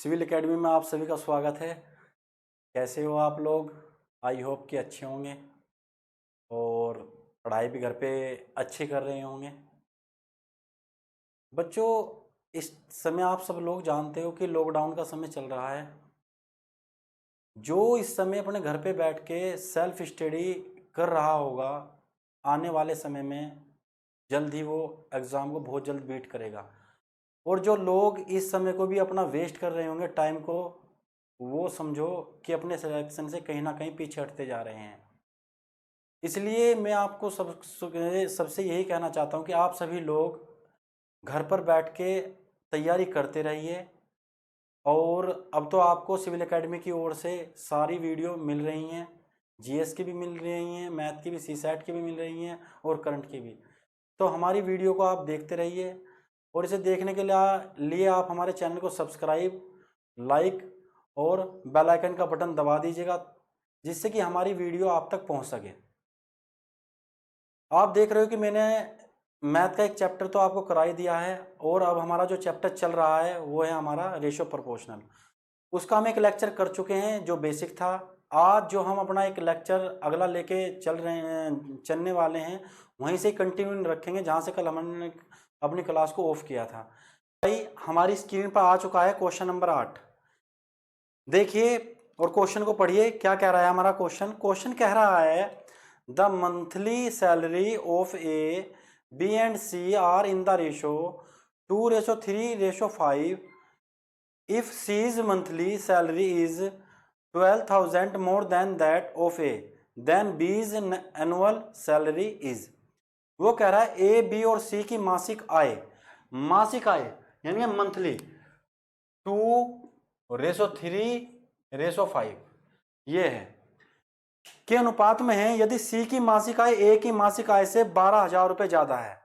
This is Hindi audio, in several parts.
सिविल एकेडमी में आप सभी का स्वागत है। कैसे हो आप लोग? आई होप कि अच्छे होंगे और पढ़ाई भी घर पे अच्छी कर रहे होंगे। बच्चों, इस समय आप सब लोग जानते हो कि लॉकडाउन का समय चल रहा है। जो इस समय अपने घर पे बैठ के सेल्फ स्टडी कर रहा होगा, आने वाले समय में जल्द ही वो एग्ज़ाम को बहुत जल्द बीट करेगा। और जो लोग इस समय को भी अपना वेस्ट कर रहे होंगे टाइम को, वो समझो कि अपने सिलेक्शन से कहीं ना कहीं पीछे हटते जा रहे हैं। इसलिए मैं आपको सबसे यही कहना चाहता हूँ कि आप सभी लोग घर पर बैठ के तैयारी करते रहिए। और अब तो आपको सिविल एकेडमी की ओर से सारी वीडियो मिल रही हैं, जीएस की भी मिल रही हैं, मैथ की भी, सीसैट की भी मिल रही हैं और करंट की भी। तो हमारी वीडियो को आप देखते रहिए और इसे देखने के लिए आप हमारे चैनल को सब्सक्राइब, लाइक और बेल आइकन का बटन दबा दीजिएगा, जिससे कि हमारी वीडियो आप तक पहुंच सके। आप देख रहे हो कि मैंने मैथ का एक चैप्टर तो आपको करा ही दिया है और अब हमारा जो चैप्टर चल रहा है वो है हमारा रेशियो प्रोपोर्शनल। उसका हम एक लेक्चर कर चुके हैं जो बेसिक था। आज जो हम अपना एक लेक्चर अगला लेके चलने वाले हैं, वहीं से कंटिन्यू रखेंगे जहां से कल हमने अपनी क्लास को ऑफ किया था। भाई, हमारी स्क्रीन पर आ चुका है क्वेश्चन नंबर 8। देखिए और क्वेश्चन को पढ़िए, क्या कह रहा है हमारा क्वेश्चन कह रहा है the monthly salary of A B and C are in the ratio 2:3:5। If C's monthly salary is 12,000 more than that of A, then B's annual salary is. वो कह रहा है ए, बी और सी की मासिक आय यानी मंथली 2:3:5 ये है के अनुपात में है यदि सी की मासिक आय ए की मासिक आय से 12,000 रुपए ज्यादा है।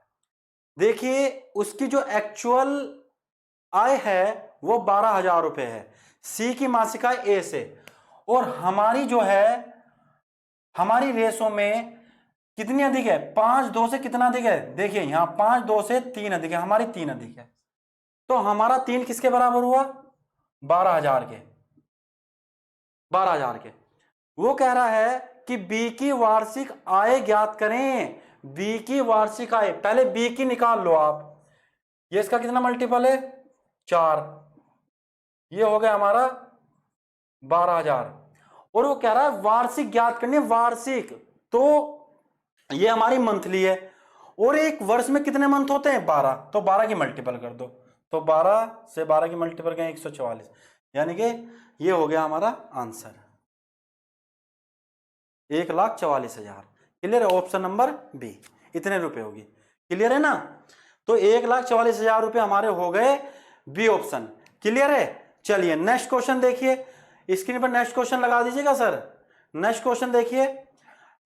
देखिए, उसकी जो एक्चुअल आय है वो 12,000 रुपए है, सी की मासिक आय ए से। और हमारी जो है, हमारी रेशो में कितनी अधिक है? 5:2 से कितना अधिक है? देखिए यहां 5:2 से 3 अधिक है, हमारी 3 अधिक है। तो हमारा 3 किसके बराबर हुआ? 12,000 के। 12,000 के। वो कह रहा है कि बी की वार्षिक आय ज्ञात करें। बी की वार्षिक आय, पहले बी की निकाल लो आप। ये इसका कितना मल्टीपल है? 4। ये हो गया हमारा 12,000। और वो कह रहा है वार्षिक ज्ञात करनी है, वार्षिक। तो ये हमारी मंथली है और एक वर्ष में कितने मंथ होते हैं? 12। तो 12 की मल्टीपल कर दो, तो 12 से 12 की मल्टीपल करें 144, यानी कि ये हो गया हमारा आंसर 1,44,000। क्लियर है? ऑप्शन नंबर बी, इतने रुपए होगी। क्लियर है ना? तो 1,44,000 रुपए हमारे हो गए बी ऑप्शन। क्लियर है? चलिए नेक्स्ट क्वेश्चन देखिए, स्क्रीन पर नेक्स्ट क्वेश्चन लगा दीजिएगा सर। नेक्स्ट क्वेश्चन देखिए,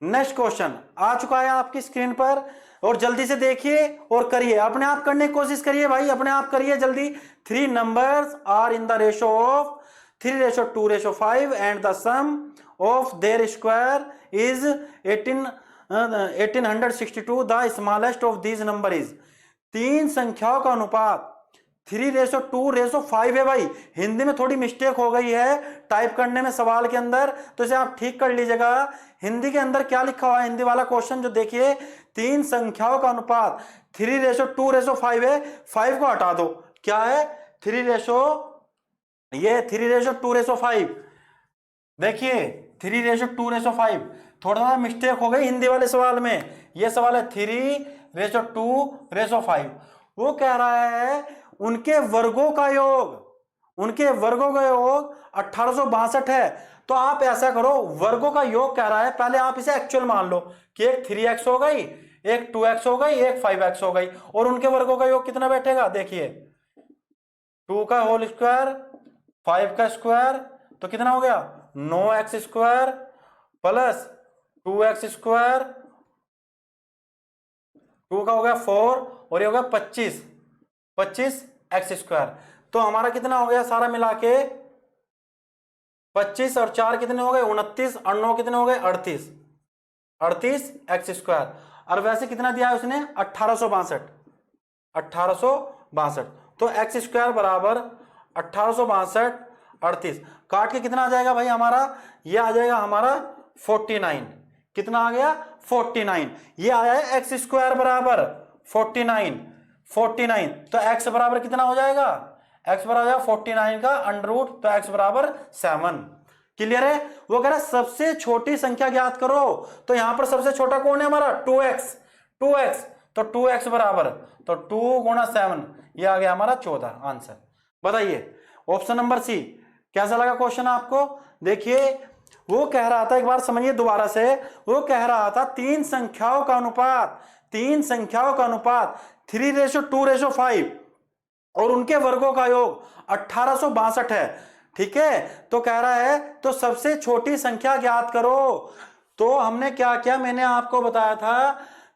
नेक्स्ट क्वेश्चन आ चुका है आपकी स्क्रीन पर और जल्दी से देखिए और करिए, अपने आप करने की कोशिश करिए भाई, अपने आप करिए जल्दी। 3 numbers are in the ratio of 3:2:5 and the sum of their square is 1862। The smallest of these number is. 3 संख्याओं का अनुपात 3:2:5 है भाई। हिंदी में थोड़ी मिस्टेक हो गई है टाइप करने में सवाल के अंदर, तो इसे आप ठीक कर लीजिएगा। हिंदी के अंदर क्या लिखा हुआ है, हिंदी वाला क्वेश्चन जो देखिए, 3 संख्याओं का अनुपात 3:2:5 है। 5 को हटा दो, क्या है? 3:2:5। देखिए 3:2:5, थोड़ा सा मिस्टेक हो गई हिंदी वाले सवाल में। यह सवाल है 3:2:5। वो कह रहा है उनके वर्गों का योग 1862 है। तो आप ऐसा करो, वर्गों का योग कह रहा है, पहले आप इसे एक्चुअल मान लो कि एक 3x हो गई, एक 2x हो गई, एक 5x हो गई, और उनके वर्गों का योग कितना बैठेगा? देखिए 2 का होल स्क्वायर, 5 का स्क्वायर, तो कितना हो गया? 9x² प्लस 2x स्क्वायर, 2 का हो गया 4 और ये हो गया 25x²। तो हमारा कितना हो गया सारा मिला के? 25 और 4 कितने हो गए? 29 और 9 कितने हो गए? 38x²। और वैसे कितना दिया है उसने? 1862। तो x² बराबर 1862 38 काट के कितना आ जाएगा भाई हमारा, ये आ जाएगा हमारा 49। कितना आ गया 49। ये आया है एक्स स्क्वायर बराबर 49 तो एक्स बराबर कितना हो जाएगा, एक्स बराबर हो जाएगा 49 का अंडर रूट, तो एक्स बराबर 7। क्लियर है। वो कह रहा है सबसे छोटी संख्या ज्ञात करो, तो यहां पर सबसे छोटा कौन है हमारा 2x तो 2x बराबर तो 2 गुणा 7, ये आ गया हमारा 14 आंसर। बताइए ऑप्शन नंबर सी कैसा लगा क्वेश्चन आपको। देखिए वो कह रहा था, एक बार समझिए दोबारा से, वो कह रहा था तीन संख्याओं का अनुपात 3:2:5 और उनके वर्गों का योग 1862 है। ठीक है, तो कह रहा है तो सबसे छोटी संख्या ज्ञात करो। तो हमने क्या किया, मैंने आपको बताया था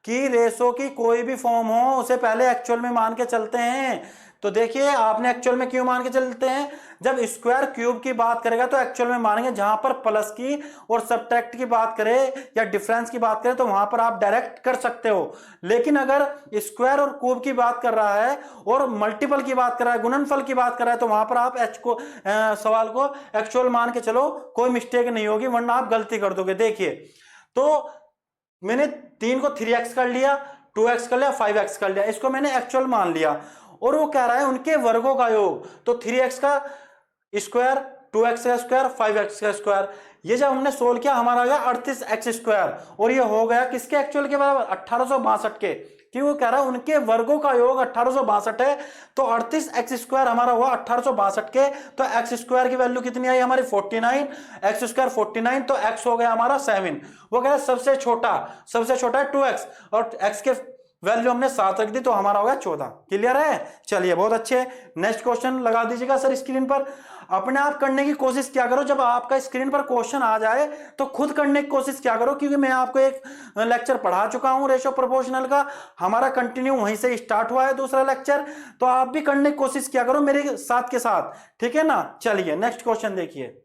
कि रेशो की कोई भी फॉर्म हो उसे पहले एक्चुअल में मान के चलते हैं। तो देखिए आपने एक्चुअल में क्यों मान के चलते हैं, जब स्क्वायर क्यूब की बात करेगा तो एक्चुअल में मानेंगे, जहां पर प्लस की और सब्ट्रैक्ट की बात करें या डिफरेंस की बात करें तो वहां पर आप डायरेक्ट कर सकते हो। लेकिन अगर स्क्वायर और क्यूब की बात कर रहा है और मल्टीपल की बात कर रहा है, गुणनफल की बात कर रहा है, तो वहां पर आप सवाल को एक्चुअल मान के चलो, कोई मिस्टेक नहीं होगी, वरना आप गलती कर दोगे। देखिए तो मैंने 3 को 3x कर लिया, 2x कर लिया, 5x कर लिया, इसको मैंने एक्चुअल मान लिया। और वो कह रहा है उनके वर्गों का योग, तो 3x का स्क्वायर, 2x का स्क्वायर, 5x का स्क्वायर, ये जब हमने सोल्व किया हमारा आ गया 38x स्क्वायर, और ये हो गया किसके एक्चुअल के बराबर 1862 के, क्यों वो कह रहा है उनके वर्गों का योग 1862 है। तो 38x स्क्वायर हमारा हुआ 1862 के, तो x स्क्वायर की वैल्यू कितनी आई हमारी 49, x स्क्वायर 49, तो x हो गया हमारा 7। वो कह रहा है सबसे छोटा है 2x और x के वैल्यू हमने 7 रख दी, तो हमारा हो गया 14। क्लियर है, चलिए बहुत अच्छे। नेक्स्ट क्वेश्चन लगा दीजिएगा सर स्क्रीन पर। अपने आप करने की कोशिश क्या करो, जब आपका स्क्रीन पर क्वेश्चन आ जाए तो खुद करने की कोशिश क्या करो, क्योंकि मैं आपको एक लेक्चर पढ़ा चुका हूं रेशो प्रोपोर्शनल का, हमारा कंटिन्यू वहीं से स्टार्ट हुआ है दूसरा लेक्चर, तो आप भी करने की कोशिश क्या करो मेरे साथ के साथ, ठीक है ना। चलिए नेक्स्ट क्वेश्चन देखिए।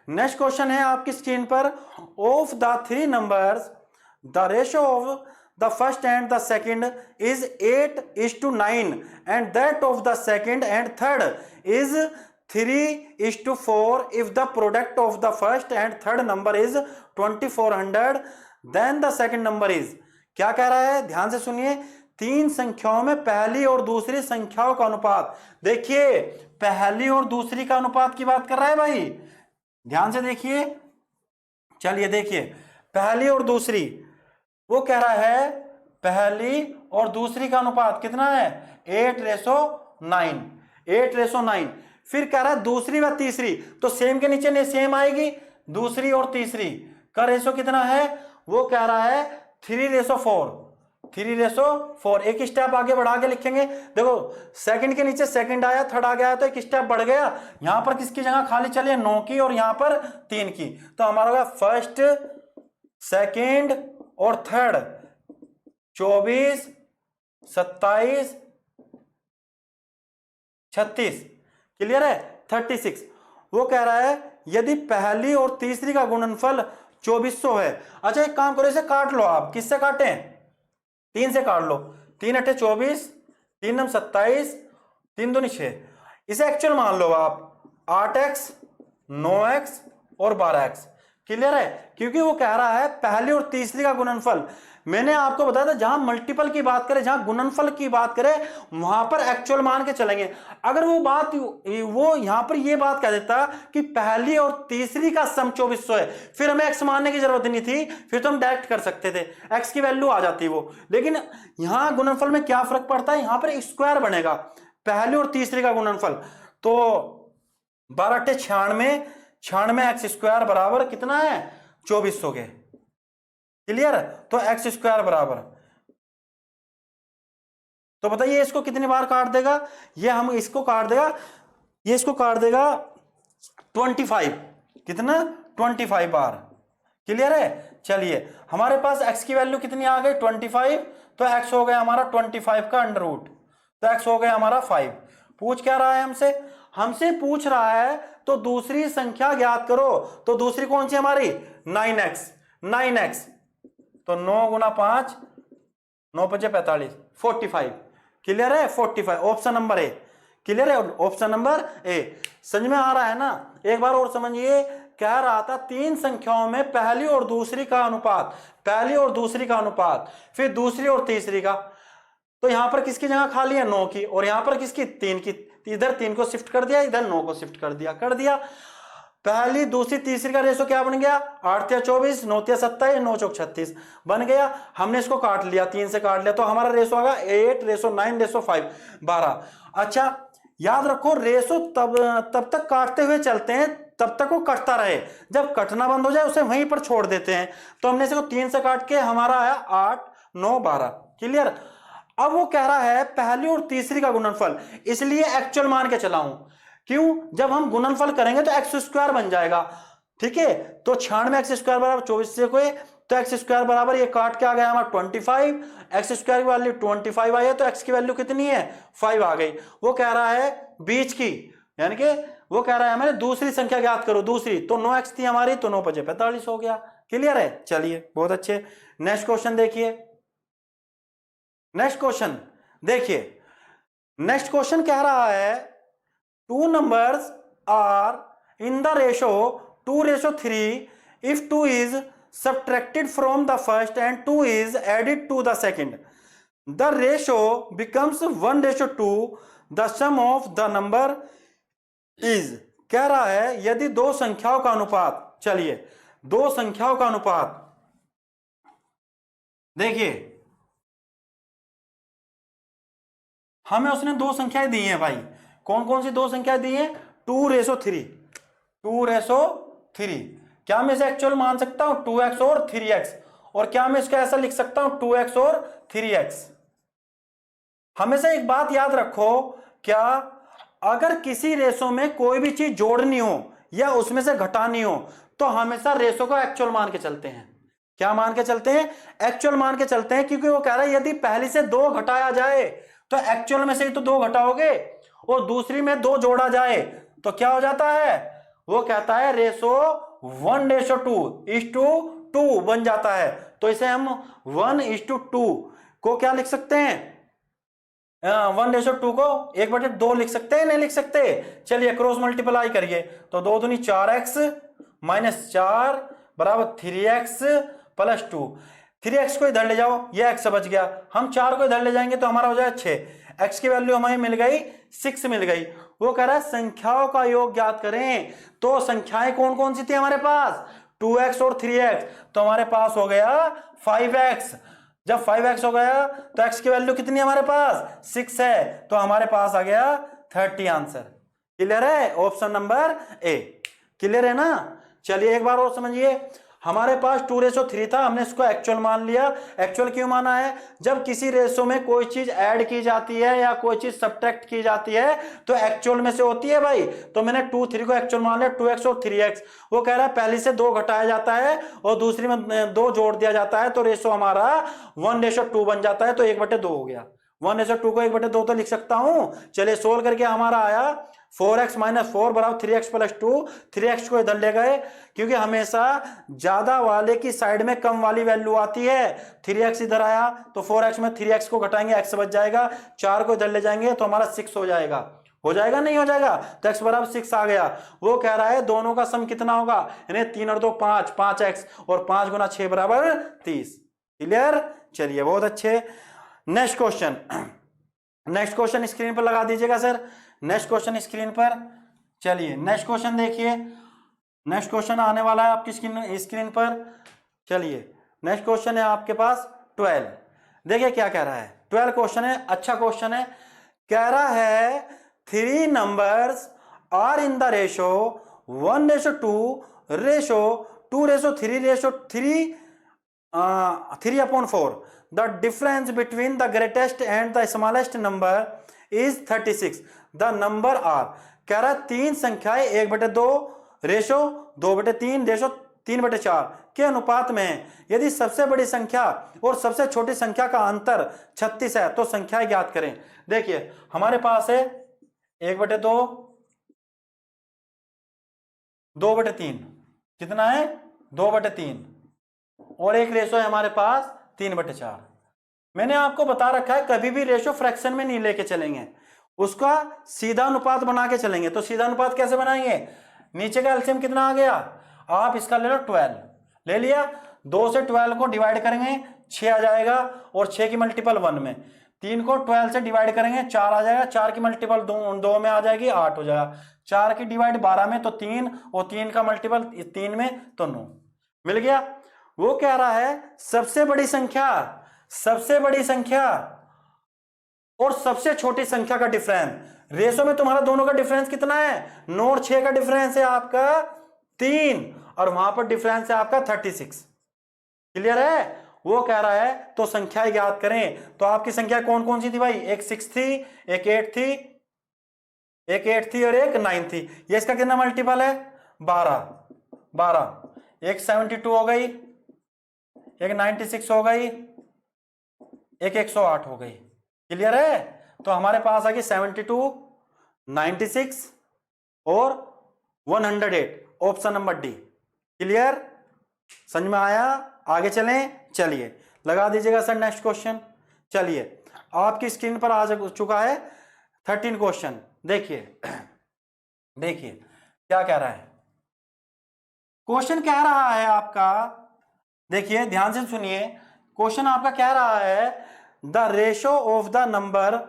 नेक्स्ट क्वेश्चन है आपकी स्क्रीन पर, of the 3 numbers the ratio of the first and the second is 8:9 and that of the second and third is 3:4 if the product of the first and third number is 2400 then the second number is। क्या कह रहा है, ध्यान से सुनिए। तीन संख्याओं में पहली और दूसरी संख्याओं का अनुपात, देखिए पहली और दूसरी का अनुपात की बात कर रहा है भाई, ध्यान से देखिए। चलिए देखिए पहली और दूसरी, वो कह रहा है पहली और दूसरी का अनुपात कितना है 8:9। फिर कह रहा है दूसरी व तीसरी, तो सेम के नीचे सेम आएगी, दूसरी और तीसरी का रेशो कितना है, वो कह रहा है 3:4। एक स्टेप आगे बढ़ा के लिखेंगे। देखो सेकंड के नीचे सेकंड आया, थर्ड आ गया, तो एक स्टेप बढ़ गया, यहां पर किसकी जगह खाली चली है 9 की और यहां पर 3 की, तो हमारा होगा फर्स्ट सेकंड और थर्ड 24 27 36। क्लियर है 36। वो कह रहा है यदि पहली और तीसरी का गुणनफल 2400 है। अच्छा एक काम करो, इसे काट लो आप, किससे काटें 3 से काट लो, 3 × 8 = 24, 3 × 9 = 27, 3 दूनी 6, इसे एक्चुअल मान लो आप 8x 9x और 12x। क्लियर है, क्योंकि वो कह रहा है पहली और तीसरी का गुणनफल। मैंने आपको बताया था जहां मल्टीपल की बात करें, जहां गुणनफल की बात करें, वहां पर एक्चुअल मान के चलेंगे। अगर वो यहां पर ये बात कह देता कि पहली और तीसरी का सम 2400 है, फिर हमें एक्स मानने की जरूरत नहीं थी, फिर तो हम डायरेक्ट कर सकते थे, एक्स की वैल्यू आ जाती वो। लेकिन यहां गुणनफल में क्या फर्क पड़ता है, यहां पर स्क्वायर बनेगा पहली और तीसरी का गुणनफल, तो 12 × 8 = 96x² बराबर कितना है 2400 के। क्लियर, तो x स्क्वायर बराबर, तो बताइए इसको कितनी बार काट देगा, ये हम इसको काट देगा, ये इसको काट देगा 25, कितना 25 बार। क्लियर है, चलिए हमारे पास x की वैल्यू कितनी आ गई 25, तो x हो गया हमारा 25 का अंडर रूट, तो x हो गया हमारा 5। पूछ क्या रहा है हमसे पूछ रहा है तो दूसरी संख्या ज्ञात करो, तो दूसरी कौन सी हमारी 9x, तो 9 × 5 9 × 5 = 45, 45। क्लियर है 45, ऑप्शन नंबर ए। क्लियर है? Option number A. समझ में आ रहा है ना? एक बार और समझिए, कह रहा था तीन संख्याओं में पहली और दूसरी का अनुपात, पहली और दूसरी का अनुपात, फिर दूसरी और तीसरी का। तो यहां पर किसकी जगह खाली है? 9 की। और यहां पर किसकी? 3 की। इधर 3 को शिफ्ट कर दिया, इधर 9 को शिफ्ट कर दिया, कर दिया। पहली दूसरी तीसरी का रेशो क्या बन गया? 8 या 24, 9 या 27, 9 चौक 36 बन गया। हमने इसको काट लिया, 3 से काट लिया, तो हमारा रेशो आ गया 8:9:5 12। अच्छा याद रखो, रेशो तब तक काटते हुए चलते हैं, तब तक वो कटता रहे, जब कटना बंद हो जाए उसे वहीं पर छोड़ देते हैं। तो हमने इसको 3 से काट के हमारा आया 8 9 12। क्लियर? अब वो कह रहा है पहली और तीसरी का गुणनफल, इसलिए एक्चुअल मान के चला हूं। क्यों? जब हम गुणनफल करेंगे तो एक्स स्क्वायर बन जाएगा। ठीक है, तो 96 एक्स स्क्वायर बराबर 24 से कोई, तो एक्स स्क्वायर बराबर ये काट के आ गया हमारा 25, एक्स स्क्वायर की वैल्यू 25 आई है, तो एक्स की वैल्यू कितनी है? 5 आ गई। वो कह रहा है बीच की, यानी कि वो कह रहा है हमारे दूसरी संख्या ज्ञात करो, दूसरी। तो 9x थी हमारी, तो 9 × 45 हो गया। क्लियर है? चलिए बहुत अच्छे। नेक्स्ट क्वेश्चन देखिए, नेक्स्ट क्वेश्चन देखिए। नेक्स्ट क्वेश्चन कह रहा है two numbers are in the ratio 2:3 if 2 is subtracted from the first and 2 is added to the second. The ratio becomes 1:2. The sum of the number is, कह रहा है यदि दो संख्याओं का अनुपात, चलिए दो संख्याओं का अनुपात देखिए, हमें उसने दो संख्याएं दी हैं भाई। कौन कौन सी दो संख्याएं दी हैं? 2:3, 2:3। क्या मैं इसे एक्चुअल मान सकता हूं? 2x और 3x। और क्या मैं इसका ऐसा लिख सकता हूं? 2x और 3x। हमेशा एक बात याद रखो, क्या अगर किसी रेशो में कोई भी चीज जोड़नी हो या उसमें से घटानी हो, तो हमेशा रेशो को एक्चुअल मान के चलते हैं। क्या मान के चलते हैं? एक्चुअल मान के चलते हैं, क्योंकि वो कह रहा है यदि पहली से 2 घटाया जाए तो एक्चुअल में से ही तो 2 घटाओगे, और दूसरी में 2 जोड़ा जाए तो क्या हो जाता है? वो कहता है रेशो 1:2 बन जाता है। तो इसे हम 1:2 को क्या लिख सकते हैं? 1:2 को 1/2 लिख सकते हैं, नहीं लिख सकते? चलिए क्रॉस मल्टीप्लाई करिए, तो 2 दूनी 4x - 4 बराबर 3x + 2। 3x को इधर ले जाओ, ये x बच गया। हम 4 को इधर ले जाएंगे तो हमारा हो जाए 6। x की वैल्यू हमें मिल गई 6 मिल गई। वो कह रहा है संख्याओं का योग ज्ञात करें। तो संख्याएं कौन कौन सी थी हमारे पास? 2x और 3x। तो हमारे पास हो गया 5x। जब 5x हो गया तो x की वैल्यू कितनी है हमारे पास? 6 है, तो हमारे पास आ गया 30 आंसर। क्लियर है? Option number A. क्लियर है ना? चलिए एक बार और समझिए, हमारे पास 2:3 था, हमने इसको एक्चुअल मान लिया। एक्चुअल क्यों माना है? जब किसी रेशो में कोई चीज ऐड की जाती है या कोई चीज सब्ट्रैक्ट की जाती है तो एक्चुअल में से होती है भाई। तो मैंने 2 3 को एक्चुअल मान लिया, 2x और 3x। वो कह रहा है पहली से 2 घटाया जाता है और दूसरी में 2 जोड़ दिया जाता है, तो रेशो हमारा 1:2 बन जाता है। तो 1/2 हो गया। 1:2 को 1/2 तो लिख सकता हूं। चलिए सोल्व करके हमारा आया 4x - 4 बराबर 3x + 2। 3x को इधर ले गए, क्योंकि हमेशा ज्यादा वाले की साइड में कम वाली वैल्यू आती है। 3x इधर आया तो 4x में 3x को घटाएंगे, x बच जाएगा। 4 को इधर ले जाएंगे तो हमारा 6 हो जाएगा। हो जाएगा नहीं हो जाएगा? तो x बराबर 6 आ गया। वो कह रहा है दोनों का सम कितना होगा? यानी 3 और 2 5, 5x और 5 × 6 बराबर 30। क्लियर? चलिए बहुत अच्छे। Next question, next question screen पर लगा दीजिएगा सर। नेक्स्ट क्वेश्चन स्क्रीन पर। चलिए नेक्स्ट क्वेश्चन देखिए, नेक्स्ट क्वेश्चन आने वाला है आपकी स्क्रीन पर। चलिए नेक्स्ट क्वेश्चन है आपके पास 12। देखिए क्या कह रहा है। 12 क्वेश्चन है, अच्छा क्वेश्चन है। कह रहा है 3 numbers are in the ratio 1:2 ratio 2:3 ratio 3/4। The difference between the greatest and the smallest number is 36. The number are, कह रहा है 3 संख्याएं 1/2 रेशो 2/3 रेशो 3/4 के अनुपात में है। यदि सबसे बड़ी संख्या और सबसे छोटी संख्या का अंतर 36 है तो संख्याएं ज्ञात करें। देखिए हमारे पास है 1/2 2/3, कितना है? 2/3, और एक रेशो है हमारे पास 3/4। मैंने आपको बता रखा है कभी भी रेशो फ्रैक्शन में नहीं लेके चलेंगे। उसका सीधा अनुपात बना के चलेंगे। तो सीधा अनुपात कैसे बनाएंगे, नीचे का एलसीएम कितना आ गया, आप इसका ले लो 12, ले लिया, 2 से 12 को डिवाइड करेंगे 6 आ जाएगा, और 6 की मल्टीपल 1 में, 3 को 12 से डिवाइड करेंगे 4 आ जाएगा, 4 की मल्टीपल 2 में आ जाएगी 8 हो जाएगा, 4 की डिवाइड 12 में तो 3, और 3 का मल्टीपल 3 में तो 9, मिल गया। वो कह रहा है सबसे बड़ी संख्या और सबसे छोटी संख्या का डिफरेंस, रेशो में तुम्हारा दोनों का डिफरेंस कितना है, 9 और 6 का डिफरेंस है आपका 3, और वहां पर डिफरेंस है आपका 36। क्लियर है। वो कह रहा है तो संख्याएं ज्ञात करें। तो आपकी संख्या कौन कौन सी थी भाई, एक 6 थी, एक 8 थी, एक 8 थी और एक 9 थी। ये इसका कितना मल्टीपल है, 12, एक 72 हो गई, एक 96 हो गई, एक 108 हो गई। क्लियर है। तो हमारे पास आ गई 72, 96 और 108, ऑप्शन नंबर डी। क्लियर, समझ में आया। आगे चलें, चलिए लगा दीजिएगा सर नेक्स्ट क्वेश्चन। चलिए आपकी स्क्रीन पर आ चुका है 13 क्वेश्चन। देखिए क्या कह रहा है क्वेश्चन, कह रहा है आपका, देखिए ध्यान से सुनिए, क्वेश्चन आपका कह रहा है the ratio of the number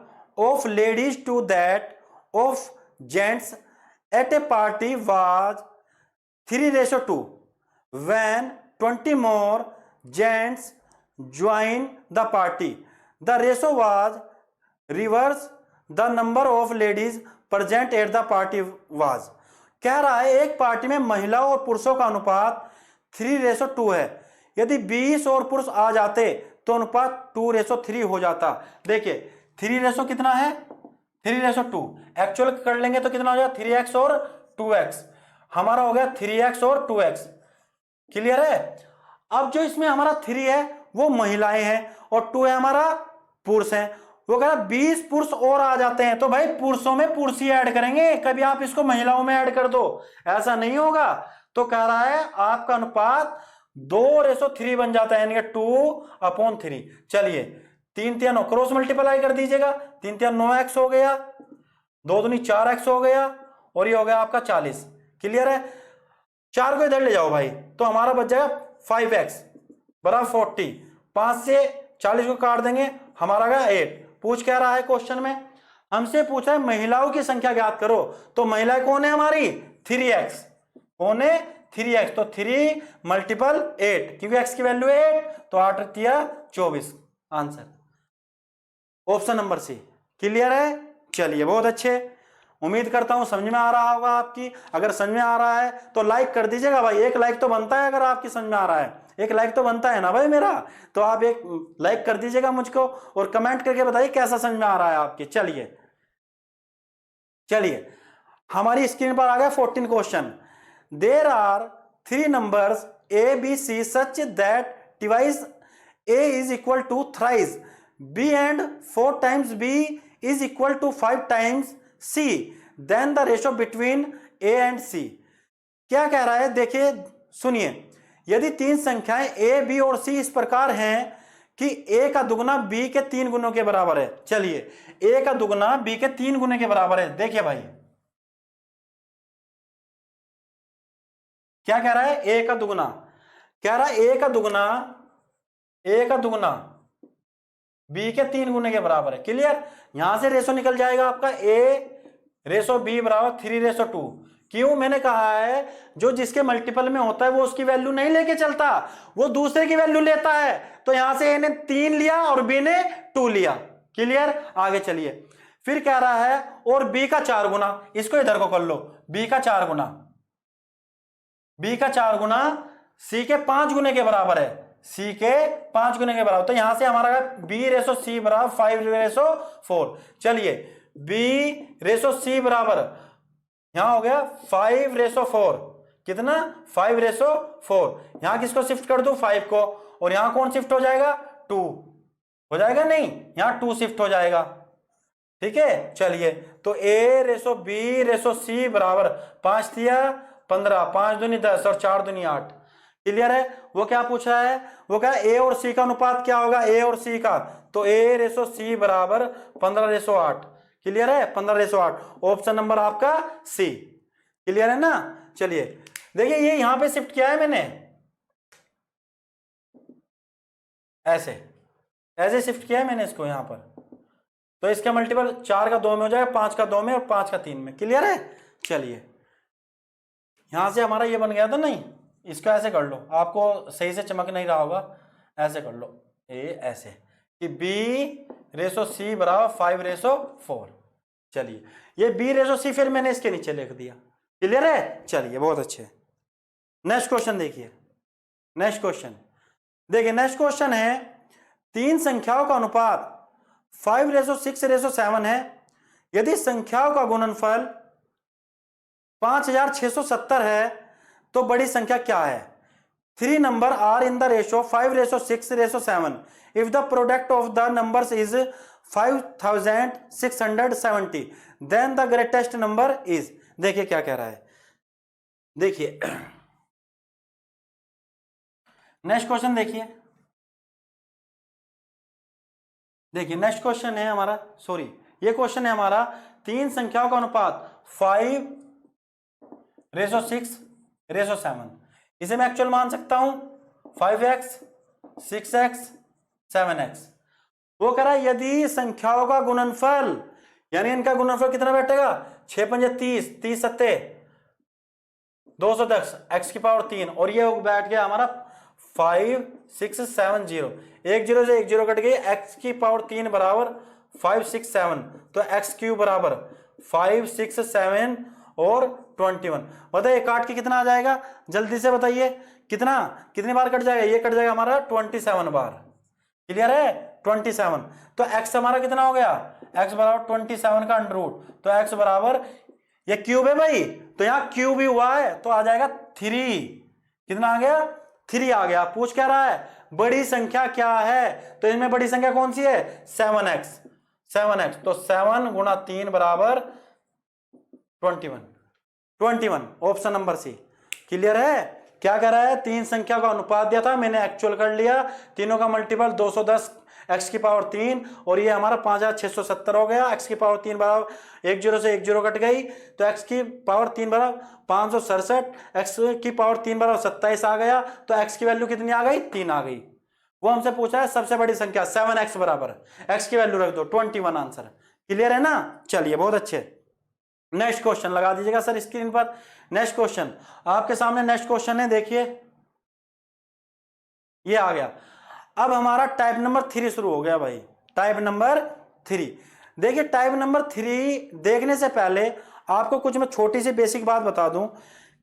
of ladies to that of gents at a party was 3:2 when 20 more gents join the party. The ratio was reverse. The number of ladies present at the party was. कह रहा है एक पार्टी में महिलाओं और पुरुषों का अनुपात 3:2 है। यदि 20 और पुरुष आ जाते तो अनुपात 2:3 हो जाता। देखिए 3 कितना है, 3:2, एक्चुअल कर लेंगे तो कितना हो जाएगा, 3x और 2x, हमारा हो गया 3x और 2x। क्लियर है। अब जो इसमें हमारा 3 है वो महिलाएं हैं और 2 है हमारा पुरुष है। वो कह रहा 20 पुरुष और आ जाते हैं तो भाई पुरुषों में पुरुष ही ऐड करेंगे, कभी आप इसको महिलाओं में ऐड कर दो, ऐसा नहीं होगा। तो कह रहा है आपका अनुपात 2:3 बन जाता है, यानी कि 2/3। चलिए 3 3 क्रॉस मल्टीप्लाई कर दीजिएगा, 3 3 9x हो गया, 2 दूनी 4x हो गया, और ये हो गया आपका 40। क्लियर है। 4 को इधर ले जाओ भाई तो हमारा बच जाएगा 5x बराबर 40। 5 से 40 को काट देंगे, हमारा गया 8। पूछ कह रहा है क्वेश्चन में, हमसे पूछा है महिलाओं की संख्या ज्ञात करो। तो महिलाएं कौन है हमारी, 3x। कौन है, 3x। तो 3 मल्टीपल 8, क्योंकि x की वैल्यू 8, तो 8 तिया 24। Answer option number C. Clear है। चलिए बहुत अच्छे, उम्मीद करता हूं समझ में आ रहा होगा आपकी। अगर समझ में आ रहा है तो लाइक कर दीजिएगा भाई, एक लाइक तो बनता है। अगर आपकी समझ में आ रहा है, एक लाइक तो बनता है ना भाई मेरा, तो आप एक लाइक कर दीजिएगा मुझको, और कमेंट करके बताइए कैसा समझ में आ रहा है आपकी। चलिए हमारी स्क्रीन पर आ गया 14 question. There are 3 numbers A B C such that twice A is equal to thrice B and 4 times b is equal to 5 times c, then the ratio between a and c। क्या कह रहा है, देखिए सुनिए, यदि 3 संख्याएं a b और c इस प्रकार हैं कि a का दुगना b के 3 गुणों के बराबर है। चलिए a का दुगना b के 3 गुने के बराबर है। देखिए भाई क्या कह रहा है, a का दुगना, कह रहा है a का दुगना b के 3 गुने के बराबर है। क्लियर। यहां से रेशो निकल जाएगा आपका a/b बराबर 3:2। क्यों, मैंने कहा है जो जिसके मल्टीपल में होता है वो उसकी वैल्यू नहीं लेके चलता, वो दूसरे की वैल्यू लेता है। तो यहां से a ने 3 लिया और b ने 2 लिया। क्लियर। आगे चलिए, फिर कह रहा है और b का 4 गुना, इसको इधर को कर लो, b का 4 गुना c के 5 गुने के बराबर है, c के 5 गुने के बराबर। तो यहां से हमारा b/c बराबर 5/4। चलिए b/c बराबर यहां हो गया 5/4। कितना, 5/4। यहां किसको शिफ्ट कर दूं, 5 को, और यहां कौन शिफ्ट हो जाएगा, 2 हो जाएगा, नहीं यहां 2 शिफ्ट हो जाएगा। ठीक है। चलिए तो a/b/c बराबर 5 दिया 15, 5 दूनी 10 और 4 दूनी 8। क्लियर है। वो क्या पूछ रहा है, वो क्या a और c का अनुपात क्या होगा, a और c का, तो a/c बराबर 15/8। क्लियर है? 15:8। ऑप्शन नंबर आपका सी। क्लियर है ना? चलिए देखिए, ये यहां पे शिफ्ट किया है मैंने, ऐसे ऐसे शिफ्ट किया है मैंने इसको यहां पर, तो इसका मल्टीपल 4 का 2 में हो जाएगा, 5 का 2 में और 5 का 3 में। क्लियर है? चलिए यहां से हमारा ये बन गया था नहीं, इसको ऐसे कर लो, आपको सही से चमक नहीं रहा होगा, ऐसे कर लो, ए ऐसे कि B/C बराबर 5/4। चलिए ये B/C फिर मैंने इसके नीचे लिख दिया। क्लियर है? चलिए बहुत अच्छे। नेक्स्ट क्वेश्चन देखिए, नेक्स्ट क्वेश्चन देखिए, नेक्स्ट क्वेश्चन है, तीन संख्याओं का अनुपात 5/6/7 है। यदि संख्याओं का गुणनफल 5670 है तो बड़ी संख्या क्या है? 3 number are in the ratio 5/6/7 if the product of the numbers is 5670 then the greatest number is। देखिए क्या कह रहा है, देखिए नेक्स्ट क्वेश्चन देखिए, देखिए नेक्स्ट क्वेश्चन है हमारा, सॉरी ये क्वेश्चन है हमारा, तीन संख्याओं का अनुपात 5/6/7। इसे मैं एक्चुअल मान सकता हूं 5x 6x 7x। वो कह रहा है यदि संख्याओं का गुणनफल, यानी इनका गुणनफल कितना बैठेगा, 6 पंजे 30, 30 सत्ते 210, x की पावर 3, और ये बैठ गया हमारा 5670। एक जीरो से एक जीरो कट गई, x की पावर 3 बराबर 567, तो x³ बराबर 567 और 21। बताइए काट के कितना आ जाएगा, जल्दी से बताइए, कितनी बार कट जाएगा, ये कट जाएगा हमारा 27 बार। क्लियर है? 27। तो x हमारा कितना हो गया, x बराबर 27 का अंडर रूट, तो x बराबर, ये क्यूब है भाई, तो यहां क्यूब ही हुआ है, तो आ जाएगा 3। कितना आ गया, 3 आ गया। पूछ क्या रहा है, बड़ी संख्या क्या है, तो इनमें बड़ी संख्या कौन सी है, 7x। तो 7 गुणा 3 बराबर 21। Option number C. क्लियर है? क्या कर रहा है, तीन संख्या का अनुपात दिया था, मैंने एक्चुअल कर लिया, तीनों का मल्टीपल 210 x की पावर 3, और ये हमारा 5670 हो गया, x की पावर 3 बराबर, एक जीरो से एक जीरो कट गई, तो x की पावर 3 बराबर 567, x की पावर 3 बराबर 27 आ गया, तो x की वैल्यू कितनी आ गई, 3 आ गई। वो हमसे पूछा है सबसे बड़ी संख्या 7x बराबर, x की वैल्यू रख दो 21 आंसर। क्लियर है ना? चलिए बहुत अच्छे। नेक्स्ट क्वेश्चन लगा दीजिएगा सर स्क्रीन पर। नेक्स्ट क्वेश्चन आपके सामने, नेक्स्ट क्वेश्चन है, देखिए ये आ गया। अब हमारा टाइप नंबर 3 शुरू हो गया भाई, टाइप नंबर 3। देखिए टाइप नंबर 3 देखने से पहले आपको कुछ मैं छोटी सी बेसिक बात बता दूं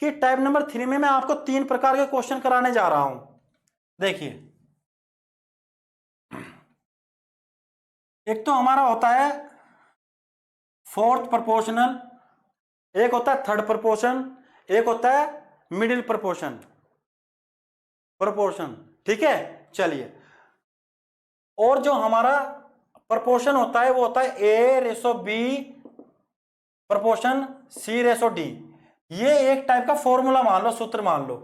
कि टाइप नंबर 3 में मैं आपको 3 प्रकार के क्वेश्चन कराने जा रहा हूं। देखिए एक तो हमारा होता है फोर्थ प्रोपोर्शनल, एक होता है थर्ड प्रोपोर्शन, एक होता है मिडिल प्रोपोर्शन। ठीक है? चलिए, और जो हमारा प्रोपोर्शन होता है वो होता है A/B प्रोपोर्शन C/D। ये एक टाइप का फॉर्मूला मान लो, सूत्र मान लो।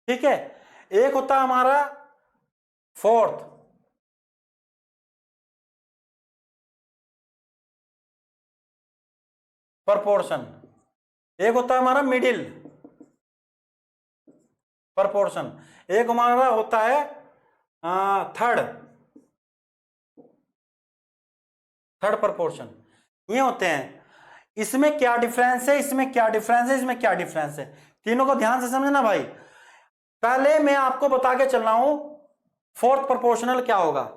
ठीक है? एक होता है हमारा फोर्थ प्रोपोर्शन, एक होता है हमारा मिडिल प्रोपोर्शन, एक हमारा होता है थर्ड प्रोपोर्शन। ये होते हैं। इसमें क्या डिफरेंस है, इसमें क्या डिफरेंस है, इसमें क्या डिफरेंस है, तीनों को ध्यान से समझना भाई। पहले मैं आपको बता के चल रहा हूं फोर्थ प्रोपोर्शनल क्या होगा।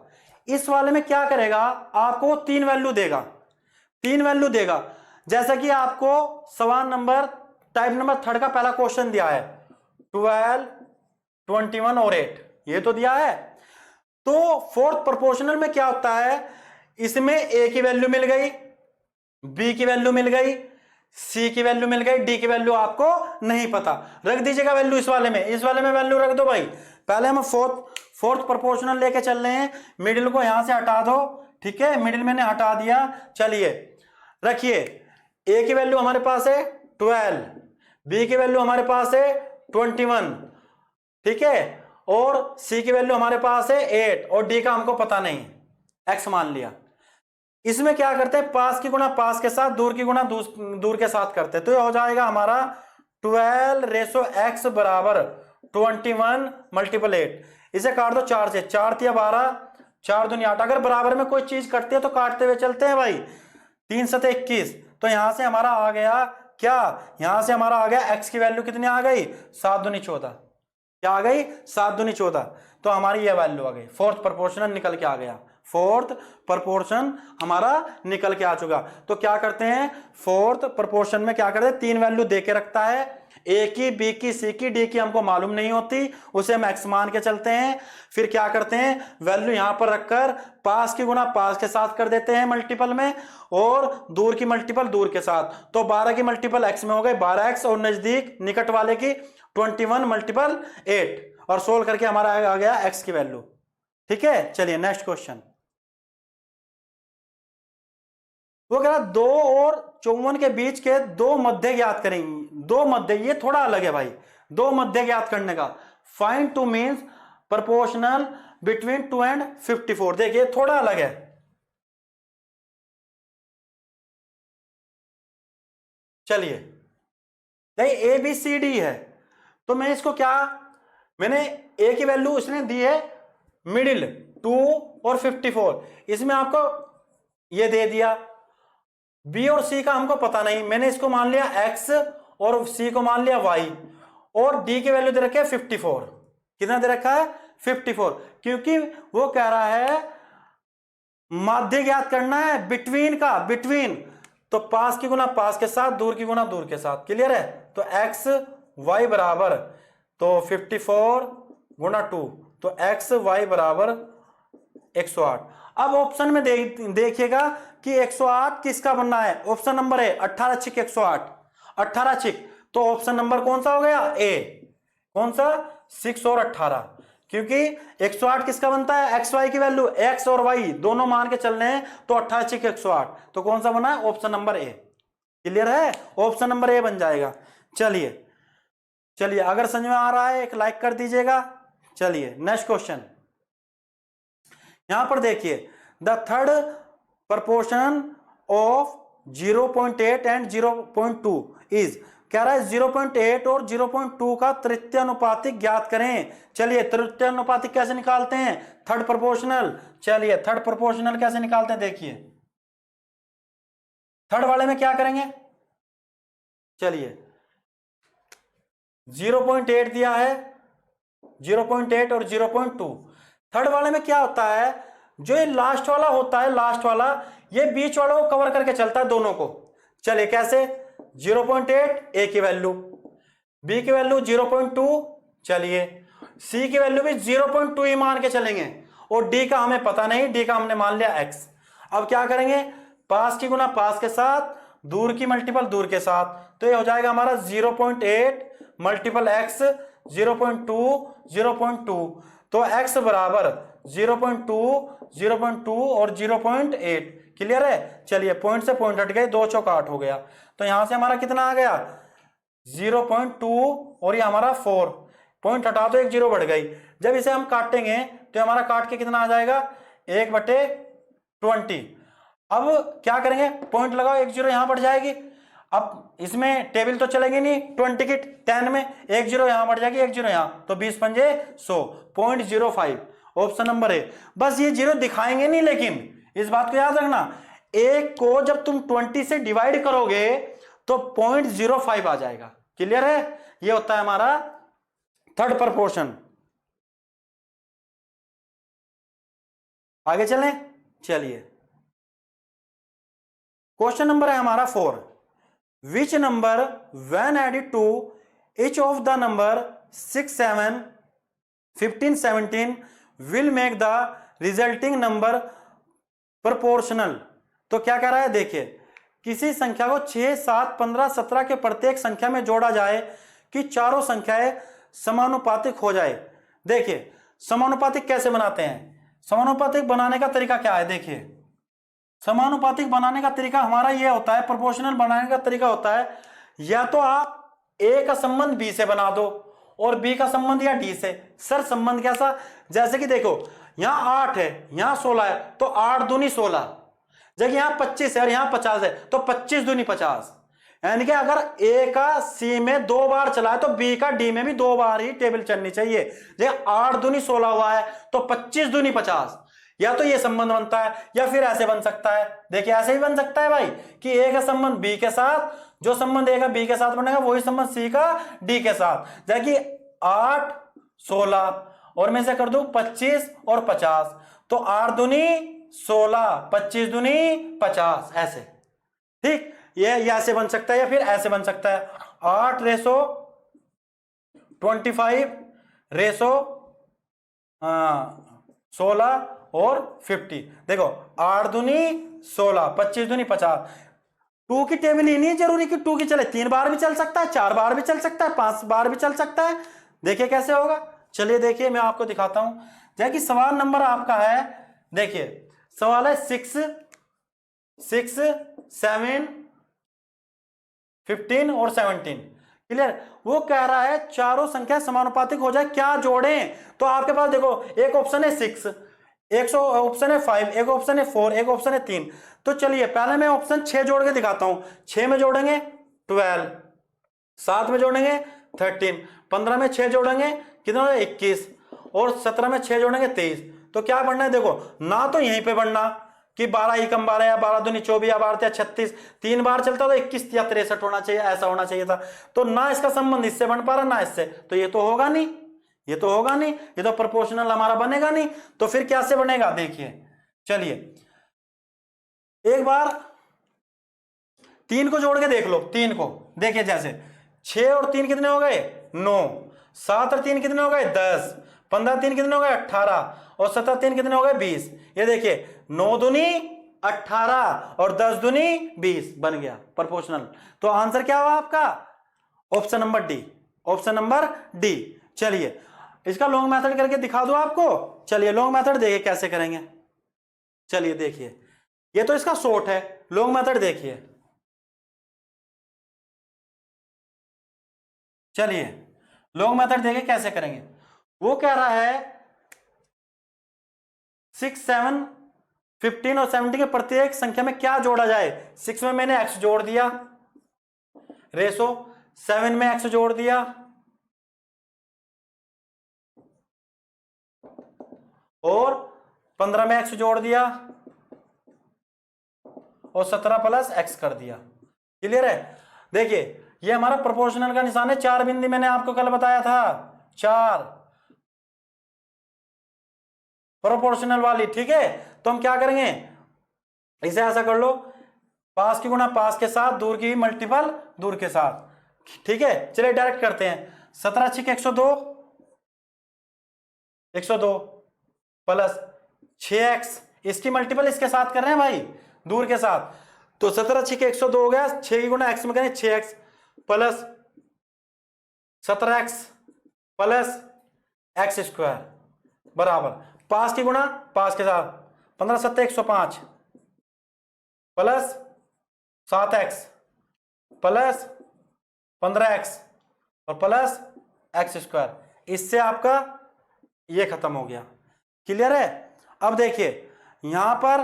इस वाले में क्या करेगा, आपको 3 वैल्यू देगा, 3 वैल्यू देगा। जैसा कि आपको सवाल नंबर टाइप नंबर 3 का पहला क्वेश्चन दिया है, 12, 21 और 8, ये तो दिया है। तो फोर्थ प्रोपोर्शनल में क्या होता है, इसमें ए की वैल्यू मिल गई, बी की वैल्यू मिल गई, सी की वैल्यू मिल गई, डी की वैल्यू आपको नहीं पता, रख दीजिएगा वैल्यू इस वाले में, इस वाले में वैल्यू रख दो भाई। पहले हम फोर्थ प्रोपोर्शनल लेके चल रहे हैं, मिडिल को यहां से हटा दो। ठीक है? मिडिल मैंने हटा दिया। चलिए रखिए, ए की वैल्यू हमारे पास है 12, बी की वैल्यू हमारे पास है 21, ठीक है, और सी की वैल्यू हमारे पास है 8, और डी का हमको पता नहीं, एक्स मान लिया। इसमें क्या करते हैं, पास की गुणा पास के साथ, दूर की गुणा दूर के साथ करते हैं। तो ये हो जाएगा हमारा 12 बराबर 21 मल्टीपल 8। इसे काट दो 4 से, 4 तिया 12, 4 दूनी 8। अगर बराबर में कोई चीज कटती है तो काटते हुए चलते हैं भाई। 3 7 21। तो यहां से हमारा आ गया क्या, यहां से हमारा आ गया x की वैल्यू कितनी आ गई, 7 दूनी 14। क्या आ गई, 7 दूनी 14। तो हमारी ये वैल्यू आ गई, फोर्थ प्रोपोर्शनल निकल के आ गया, फोर्थ प्रोपोर्शन हमारा निकल के आ चुका। तो क्या करते हैं, फोर्थ प्रोपोर्शन में क्या करते हैं, 3 वैल्यू दे के रखता है, ए की, बी की, सी की, डी की हमको मालूम नहीं होती, उसे हम एक्स मान के चलते हैं। फिर क्या करते हैं, वैल्यू यहां पर रखकर पास की गुणा पास के साथ कर देते हैं मल्टीपल में, और दूर की मल्टीपल दूर के साथ। तो 12 की मल्टीपल एक्स में हो गई 12x, और नजदीक निकट वाले की 21 मल्टीपल 8, और सोल्व करके हमारा आ गया x की वैल्यू। ठीक है, चलिए नेक्स्ट क्वेश्चन। वो कह रहा 2 और 54 के बीच के दो मध्य ज्ञात करेंगे। दो मध्य, ये थोड़ा अलग है भाई, दो मध्य ज्ञात करने का। Find two means proportional between 2 and 54। देखिए थोड़ा अलग है। चलिए, देखिए ए बी सी डी है, तो मैं इसको क्या, मैंने ए की वैल्यू उसने दी है मिडिल 2 और 54, इसमें आपको ये दे दिया। बी और सी का हमको पता नहीं, मैंने इसको मान लिया x और सी को मान लिया y, और डी की वैल्यू दे रखा है 54। कितना दे रखा है, 54, क्योंकि वो कह रहा है माध्य ज्ञात करना है बिटवीन का, बिटवीन। तो पास की गुना पास के साथ, दूर की गुना दूर के साथ। क्लियर है, तो x y बराबर, तो 54 गुना 2, तो x y बराबर 108। अब ऑप्शन में देखिएगा कि 108 किसका बनना है, ऑप्शन नंबर ए 18 छिक 108, 18 छिक। तो ऑप्शन नंबर कौन सा हो गया, ए। कौन सा, 6 और 18, क्योंकि 108 किसका बनता है, एक्स वाई की वैल्यू, एक्स और वाई दोनों मान के चलने हैं, तो 18 छिक 108, तो कौन सा बना है, ऑप्शन नंबर ए। क्लियर है, ऑप्शन नंबर ए बन जाएगा। चलिए चलिए, अगर समझ में आ रहा है एक लाइक कर दीजिएगा। चलिए नेक्स्ट क्वेश्चन, यहां पर देखिए, the third proportion of 0.8 and 0.2 is, कह रहा है 0.8 और 0.2 का तृतीयानुपातिक ज्ञात करें। चलिए तृतीयानुपातिक कैसे निकालते हैं, थर्ड प्रोपोर्शनल। चलिए थर्ड प्रोपोर्शनल कैसे निकालते हैं, देखिए थर्ड वाले में क्या करेंगे, चलिए 0.8 दिया है, 0.8 और 0.2। थर्ड वाले में क्या होता है, जो ये लास्ट वाला होता है, लास्ट वाला ये बीच वालों को कवर करके चलता है दोनों को। चलिए कैसे, 0.8 ए की वैल्यू, बी की वैल्यू 0.2, चलिए सी की वैल्यू भी 0.2 ही मान के चलेंगे, और डी का हमें पता नहीं, डी का हमने मान लिया एक्स। अब क्या करेंगे, पास की गुना पास के साथ, दूर की मल्टीपल दूर के साथ। तो ये हो जाएगा हमारा 0.8 मल्टीपल एक्स 0.2 0.2, तो x बराबर 0.2 0.2 और 0.8। क्लियर है, चलिए पॉइंट से पॉइंट हट गए, 2 चौक 8 हो गया। तो यहां से हमारा कितना आ गया, 0.2 और ये हमारा 4, पॉइंट हटा तो एक 0 बढ़ गई। जब इसे हम काटेंगे तो हमारा काट के कितना आ जाएगा, 1/20। अब क्या करेंगे, पॉइंट लगाओ, एक 0 यहां बढ़ जाएगी। अब इसमें टेबल तो चलेगी नहीं, 20 की 10 में एक 0 यहां बढ़ जाएगी, एक 0 यहां, तो 20 पंजे 100, 0.05 ऑप्शन नंबर है। बस ये 0 दिखाएंगे नहीं, लेकिन इस बात को याद रखना, एक को जब तुम 20 से डिवाइड करोगे तो 0.05 आ जाएगा। क्लियर है, ये होता है हमारा थर्ड प्रपोर्शन। आगे चलें, चलिए क्वेश्चन नंबर है हमारा 4। Which number when added to each of the number 6 7 15 17 will make the resulting number proportional। तो क्या कह रहा है, देखिए किसी संख्या को 6 7 15 17 के प्रत्येक संख्या में जोड़ा जाए कि चारों संख्याएं समानुपातिक हो जाए। देखिए समानुपातिक कैसे बनाते हैं, समानुपातिक बनाने का तरीका क्या है, देखिए समानुपातिक बनाने का तरीका हमारा यह होता है, प्रोपोर्शनल बनाने का तरीका होता है, या तो आप ए का संबंध बी से बना दो और बी का संबंध या डी से। सर संबंध कैसा, जैसे कि देखो यहां 8 है, यहां 16 है, तो 8 दूनी 16, जबकि यहाँ 25 है और यहाँ 50 है, तो 25 दूनी 50, यानी कि अगर ए का सी में 2 बार चला है तो बी का डी में भी 2 बार ही टेबल चलनी चाहिए। जैसे 8 दूनी 16 हुआ है तो 25 दूनी 50, या तो ये संबंध बनता है या फिर ऐसे बन सकता है। देखिए ऐसे भी बन सकता है भाई कि ए का संबंध बी के साथ, जो संबंध ए का बी के साथ बनेगा वही संबंध सी का डी के साथ। जैसे कि 8 16 और मैं से कर दूं 25 और 50, तो 8 दूनी 16, 25 दूनी 50, ऐसे। ठीक, ये ऐसे बन सकता है या फिर ऐसे बन सकता है 8:25 रेसो 16 और 50। देखो 8 दूनी 16, 25 दूनी 50। 2 की टेबल ही नहीं है जरूरी कि 2 की चले, 3 बार भी चल सकता है, 4 बार भी चल सकता है, 5 बार भी चल सकता है। देखिए कैसे होगा, चलिए देखिए मैं आपको दिखाता हूं। जैसे कि सवाल नंबर आपका है, देखिए सवाल है 6, 7, 15 और 17। क्लियर, वो कह रहा है चारों संख्या समानुपातिक हो जाए, क्या जोड़ें? तो आपके पास देखो एक ऑप्शन है 6, एक ऑप्शन है 5, एक ऑप्शन है 4, एक ऑप्शन है 3। तो चलिए पहले मैं ऑप्शन 6 जोड़ के दिखाता हूं। 6 में जोड़ेंगे 12, 7 में जोड़ेंगे 13, 15 में 6 जोड़ेंगे कितना हो 21, और 17 में 6 जोड़ेंगे 23। तो क्या बढ़ना है, देखो ना तो यहीं पे बढ़ना कि 12 ही कम 12 या 12 दूनी 24 या 12 36, 3 बार चलता तो 21 या 63 होना चाहिए, ऐसा होना चाहिए था। तो ना इसका संबंध इससे बन पा रहा ना इससे, तो ये तो होगा नहीं, ये तो होगा नहीं, ये तो प्रोपोर्शनल हमारा बनेगा नहीं। तो फिर कैसे बनेगा, देखिए चलिए एक बार 3 को जोड़ के देख लो। 3 को देखिए, जैसे 6 और 3 कितने हो गए 9, 7 और 3 कितने हो गए 10, 15 3 कितने हो गए 18, और 17 3 कितने हो गए 20। ये देखिए 9 दूनी 18 और 10 दूनी 20 बन गया प्रोपोर्शनल। तो आंसर क्या हुआ आपका, option number D, option number D. चलिए इसका लॉन्ग मेथड करके दिखा दो आपको। चलिए लॉन्ग मेथड देखिए कैसे करेंगे। चलिए देखिए, ये तो इसका शॉर्ट है, लॉन्ग मेथड देखिए। चलिए लॉन्ग मेथड देखिए कैसे करेंगे। वो कह रहा है 6, 7, 15 और 17 के प्रत्येक संख्या में क्या जोड़ा जाए। 6 में मैंने x जोड़ दिया, रेशो 7 में x जोड़ दिया, और 15 में x जोड़ दिया, और 17 प्लस x कर दिया। क्लियर है। देखिए ये हमारा प्रोपोर्शनल का निशान है, 4 बिंदी मैंने आपको कल बताया था, 4 प्रोपोर्शनल वाली। ठीक है, तो हम क्या करेंगे, इसे ऐसा कर लो, पास की गुणा पास के साथ, दूर की मल्टीपल दूर के साथ। ठीक है, चलिए डायरेक्ट करते हैं। 17 छिक 102, 102 प्लस 6x, इसकी मल्टीपल इसके साथ कर रहे हैं भाई, दूर के साथ। तो 17 छिक 102 हो गया, 6 की गुणा x में करें 6x plus 17x plus x square बराबर पास की गुणा पास के साथ, 15 7 105 प्लस 7x प्लस 15x और प्लस x स्क्वायर। इससे आपका ये खत्म हो गया। क्लियर है। अब देखिए यहां पर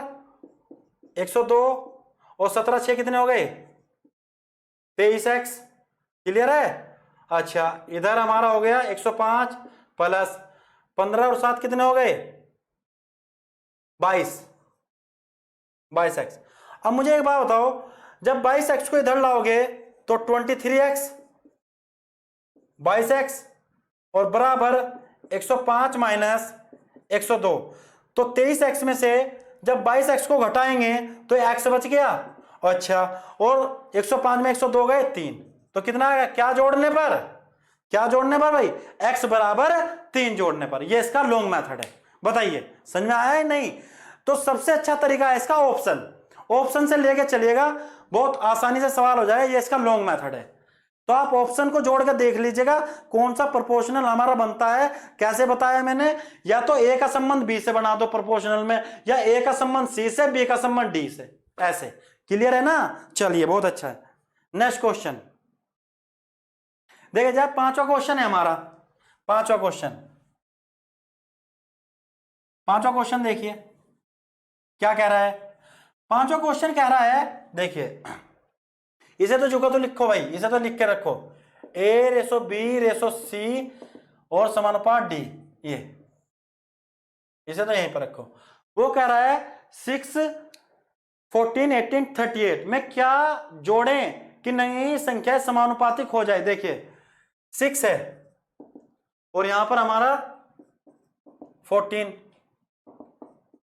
102 और 17 6 कितने हो गए 23x। क्लियर है। अच्छा इधर हमारा हो गया 105 प्लस 15 और 7 कितने हो गए 22x। अब मुझे एक बात बताओ, जब 22x को इधर लाओगे तो 23x 22x और बराबर 105 माइनस 102, तो 23x में से जब 22x को घटाएंगे तो x बच गया। अच्छा और 105 में 102 गए 3, तो कितना आएगा, क्या जोड़ने पर, क्या जोड़ने पर भाई, x बराबर 3 जोड़ने पर। ये इसका लॉन्ग मेथड है। बताइए समझ में आया है नहीं। तो सबसे अच्छा तरीका है इसका ऑप्शन, ऑप्शन से लेके चलिएगा, बहुत आसानी से सवाल हो जाएगा। ये इसका लॉन्ग मेथड है। तो आप ऑप्शन को जोड़कर देख लीजिएगा कौन सा प्रोपोर्शनल हमारा बनता है। कैसे बताया मैंने, या तो ए का संबंध बी से बना दो प्रोपोर्शनल में, या ए का संबंध सी से, बी का संबंध डी से, ऐसे। क्लियर है ना। चलिए बहुत अच्छा है। नेक्स्ट क्वेश्चन देखिए जाए, 5वां क्वेश्चन है हमारा। 5वां क्वेश्चन देखिए क्या कह रहा है। पांचवा क्वेश्चन कह रहा है, देखिए इसे तो चुका तो लिखो भाई, इसे तो लिख के रखो, ए रेसो बी रेसो सी और समानुपात डी, ये इसे तो यहीं पर रखो। वो कह रहा है 6, 14, 18, 38 में क्या जोड़ें कि नई संख्या समानुपातिक हो जाए। देखिए 6 है और यहां पर हमारा 14,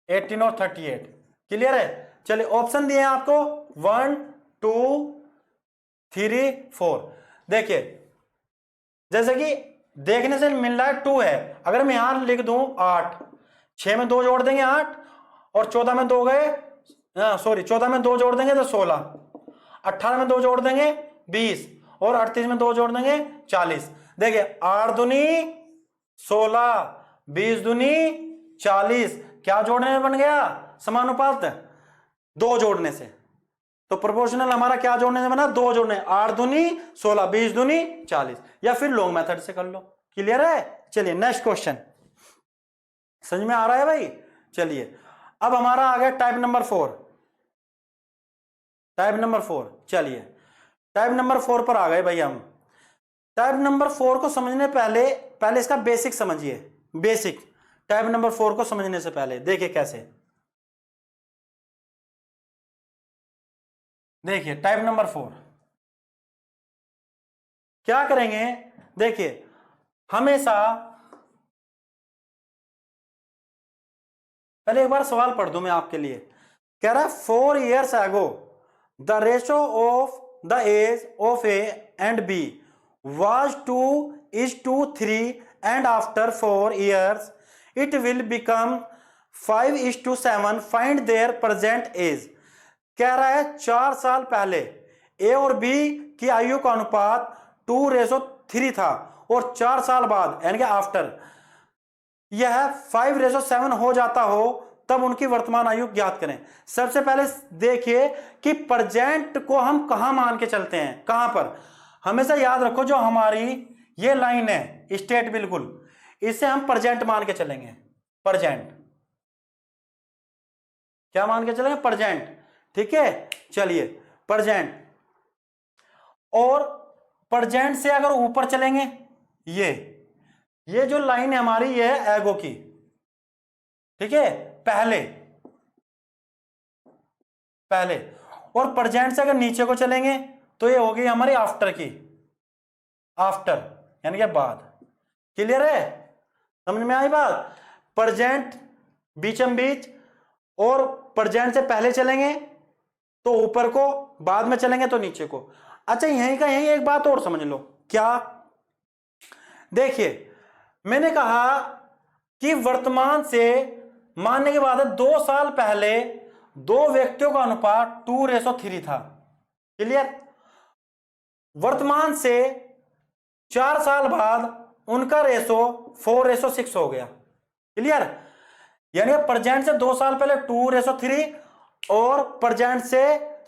18 और 38, क्लियर है। चलिए ऑप्शन दिए हैं आपको 1, 2, 3, 4। देखिए जैसे कि देखने से मिल रहा है 2 है, अगर मैं यहां लिख दूं 8, 6 में 2 जोड़ देंगे 8 और 14 में 2 गए, सॉरी 14 में 2 जोड़ देंगे तो 16, 18 में 2 जोड़ देंगे 20 और 38 में 2 जोड़ देंगे 40। देखिए 8 दूनी 16, 20 दूनी 40, क्या जोड़ने में बन गया समानुपात, 2 जोड़ने से। तो प्रोपोर्शनल हमारा क्या जोड़ने से बना, 2 जोड़ने, 8 दूनी 16, 20 दूनी 40, या फिर लॉन्ग मेथड से कर लो। क्लियर है। चलिए नेक्स्ट क्वेश्चन, समझ में आ रहा है भाई। चलिए अब हमारा आ गया टाइप नंबर 4, टाइप नंबर 4। चलिए टाइप नंबर 4 पर आ गए भाई हम। टाइप नंबर 4 को समझने पहले इसका बेसिक समझिए, बेसिक टाइप नंबर 4 को समझने से पहले देखिए कैसे। देखिए टाइप नंबर 4 क्या करेंगे, देखिए हमेशा पहले एक बार सवाल पढ़ दूं मैं आपके लिए। कह रहा है 4 years ago the ratio of the age of A and B was 2:3 and after 4 years it will become 5:7, find their present age। कह रहा है 4 साल पहले ए और बी की आयु का अनुपात 2:3 था और 4 साल बाद यानी कि आफ्टर यह 5:7 हो जाता हो तब उनकी वर्तमान आयु ज्ञात करें। सबसे पहले देखिए कि प्रेजेंट को हम कहां मान के चलते हैं, कहां पर। हमेशा याद रखो जो हमारी ये लाइन है स्टेट, बिल्कुल इसे हम प्रेजेंट मान के चलेंगे। प्रेजेंट क्या मान के चलेंगे, प्रेजेंट। ठीक है चलिए प्रेजेंट, और प्रेजेंट से अगर ऊपर चलेंगे, ये जो लाइन है हमारी ये है एगो की, ठीक है पहले, और प्रेजेंट से अगर नीचे को चलेंगे तो ये हो गई हमारी आफ्टर की, आफ्टर यानी कि बाद। क्लियर है, समझ में आई बात। प्रेजेंट बीचम बीच, और प्रेजेंट से पहले चलेंगे तो ऊपर को, बाद में चलेंगे तो नीचे को। अच्छा यहीं का यहीं एक बात और समझ लो, क्या, देखिए मैंने कहा कि वर्तमान से मानने के बाद 2 साल पहले 2 व्यक्तियों का अनुपात 2:3 था। क्लियर, वर्तमान से 4 साल बाद उनका रेशो 4:6 हो गया। क्लियर, यानी प्रेजेंट से 2 साल पहले 2:3 और प्रेजेंट से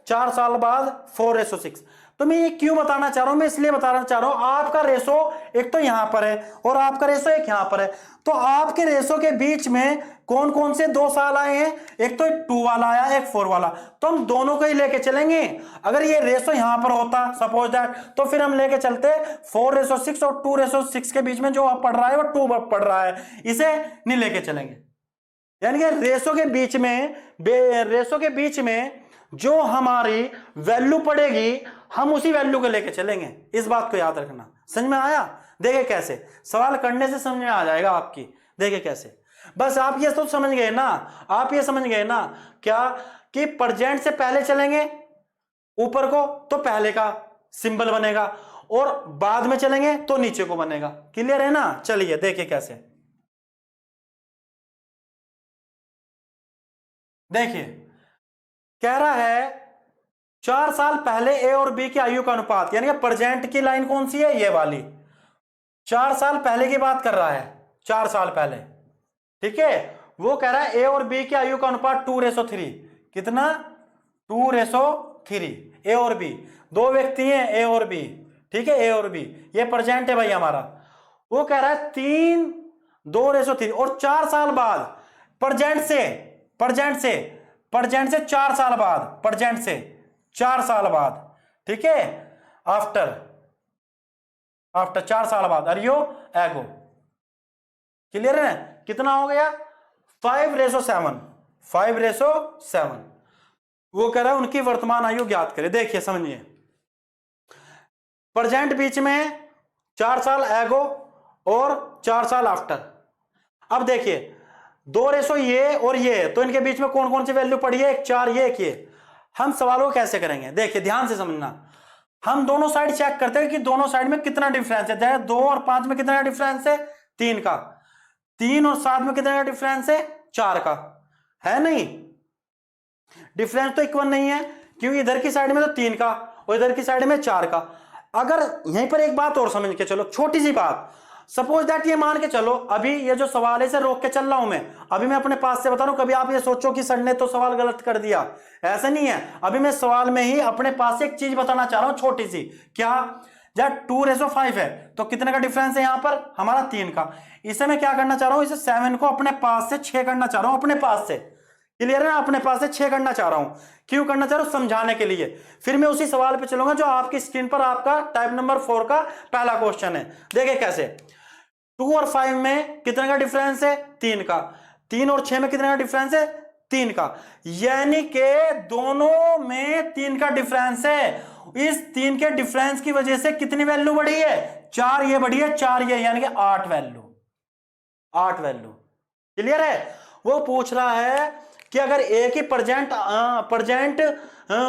4 साल बाद 4:6। तो मैं ये क्यों बताना चाह रहा हूं, मैं इसलिए बताना चाह रहा हूं आपका रेशो एक तो यहां पर है और आपका रेशो एक यहां पर है, तो आपके रेशो के बीच में कौन कौन से 2 साल आए हैं, एक तो 2 वाला आया, एक 4 वाला, तो हम दोनों को ही लेके चलेंगे। अगर ये रेशो यहां पर होता सपोज दैट, तो फिर हम लेके चलते 4:6 और 2:6 के बीच में जो पढ़ रहा है वो 2 पढ़ रहा है, इसे नहीं लेके चलेंगे। यानी कि रेशो के बीच में जो हमारी वैल्यू पड़ेगी हम उसी वैल्यू को लेके चलेंगे, इस बात को याद रखना। समझ में आया, देखिए कैसे सवाल करने से समझ में आ जाएगा आपकी। देखिए कैसे, बस आप ये तो समझ गए ना, आप ये समझ गए ना क्या, कि प्रेजेंट से पहले चलेंगे ऊपर को तो पहले का सिंबल बनेगा और बाद में चलेंगे तो नीचे को बनेगा। क्लियर है ना। चलिए देखिए कैसे, देखिए कह रहा है 4 साल पहले ए और बी की आयु का अनुपात, यानी कि प्रेजेंट की लाइन कौन सी है, ये वाली 4 साल पहले की बात कर रहा है, 4 साल पहले। ठीक है, वो कह रहा है ए और बी की आयु का अनुपात 2:3, कितना 2:3। ए और बी 2 व्यक्ति हैं, ए और बी, ठीक है, ए और बी ये प्रेजेंट है भाई हमारा। वो कह रहा है 3:2:3 और 4 साल बाद प्रेजेंट से प्रेजेंट से 4 साल बाद, प्रेजेंट से 4 साल बाद, ठीक है, आफ्टर 4 साल बाद, अरियो एगो, क्लियर है? कितना हो गया? 5:7, 5:7। वो कह रहा है उनकी वर्तमान आयु ज्ञात करें। देखिए समझिए, प्रेजेंट बीच में 4 साल एगो और 4 साल आफ्टर। अब देखिए 2 ये और ये, तो इनके बीच में कौन कौन सी वैल्यू पड़ी है? एक 4 ये, एक ये। हम सवाल को कैसे करेंगे? देखिए ध्यान से समझना, हम दोनों साइड चेक करते हैं कि दोनों साइड में कितना डिफरेंस है। जैसे 2 और 5 में कितना डिफरेंस है? 3 का। 3 और 7 में कितना डिफरेंस है? 4 का। है नहीं? डिफरेंस तो इक्वल नहीं है, क्योंकि इधर की साइड में तो 3 का और इधर की साइड में 4 का। अगर यहीं पर एक बात और समझ के चलो, छोटी सी बात, सपोज दैट ये मान के चलो, अभी ये जो सवाल है इसे रोक के चल रहा हूं मैं, अभी मैं अपने पास से बता रहा हूं, कभी आप ये सोचो कि सर ने तो सवाल गलत कर दिया, ऐसा नहीं है। अभी मैं सवाल में ही अपने पास से एक चीज बताना चाह रहा हूं छोटी सी। क्या? जब 2:5 है तो कितने का डिफरेंस है? यहां पर हमारा 3 का। इसे मैं क्या करना चाह रहा हूं? इसे 7 को अपने पास से 6 करना चाह रहा हूं, अपने पास से। क्लियर है? अपने पास से 6 करना चाह रहा हूं। क्यों करना चाह रहा हूं? समझाने के लिए। फिर मैं उसी सवाल पे चलूंगा जो आपकी स्क्रीन पर आपका टाइप नंबर 4 का पहला क्वेश्चन है। देखिए कैसे, 2 और 5 में कितने का डिफरेंस है? 3 का। 3 और 6 में कितने का डिफरेंस है? 3 का। यानी कि दोनों में 3 का डिफरेंस है। इस 3 के डिफरेंस की वजह से कितनी वैल्यू बढ़ी है? 4 ये बढ़ी है, 4 ये, यानी कि 8 वैल्यू, 8 वैल्यू। क्लियर है? वो पूछ रहा है कि अगर एक ही प्रेजेंट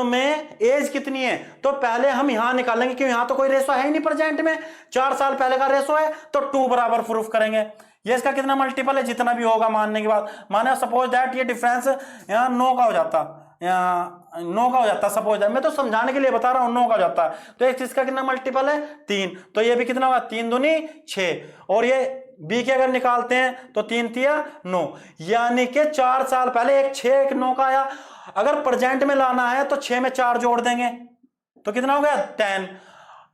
में एज कितनी है, तो पहले हम यहां निकालेंगे, क्योंकि यहां तो कोई रेशो है ही नहीं प्रेजेंट में, 4 साल पहले का रेशो है, तो 2 बराबर प्रूफ करेंगे। ये इसका कितना मल्टीपल है? जितना भी होगा मानने के बाद। माने सपोज दैट ये डिफरेंस यहाँ 9 का हो जाता, 9 का हो जाता सपोज दैट, मैं तो समझाने के लिए बता रहा हूं, 9 का हो जाता है। तो एक इसका कितना मल्टीपल है? 3। तो ये भी कितना होगा? 3 दूनी 6, और ये बी के अगर निकालते हैं तो 3 तिया 9, यानी कि 4 साल पहले एक 6 एक 9 का आया। अगर प्रेजेंट में लाना है तो 6 में 4 जोड़ देंगे तो कितना हो गया? 10।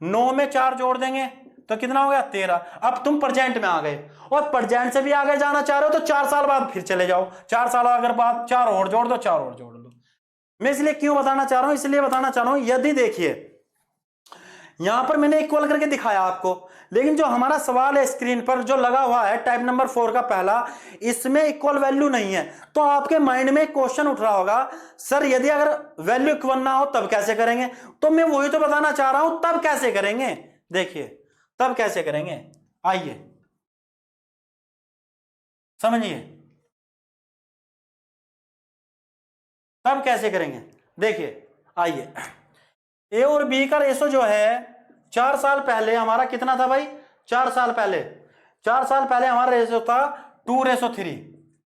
9 में 4 जोड़ देंगे तो कितना हो गया? 13। अब तुम प्रेजेंट में आ गए और प्रेजेंट से भी आगे जाना चाह रहे हो तो 4 साल बाद फिर चले जाओ। 4 साल अगर बाद 4 और जोड़ दो, 4 और जोड़ दो। मैं इसलिए क्यों बताना चाह रहा हूं? इसलिए बताना चाह रहा हूं, यदि देखिए यहां पर मैंने इक्वल करके दिखाया आपको, लेकिन जो हमारा सवाल है स्क्रीन पर जो लगा हुआ है टाइप नंबर 4 का पहला, इसमें इक्वल वैल्यू नहीं है। तो आपके माइंड में क्वेश्चन उठ रहा होगा, सर यदि अगर वैल्यू इक्वल ना हो तब कैसे करेंगे? तो मैं वही तो बताना चाह रहा हूं, तब कैसे करेंगे। देखिए तब कैसे करेंगे, आइए समझिए तब कैसे करेंगे। देखिए आइए, ए और बी का रेशो जो है 4 साल पहले हमारा कितना था भाई? 4 साल पहले, 4 साल पहले हमारा रेशो था 2:3।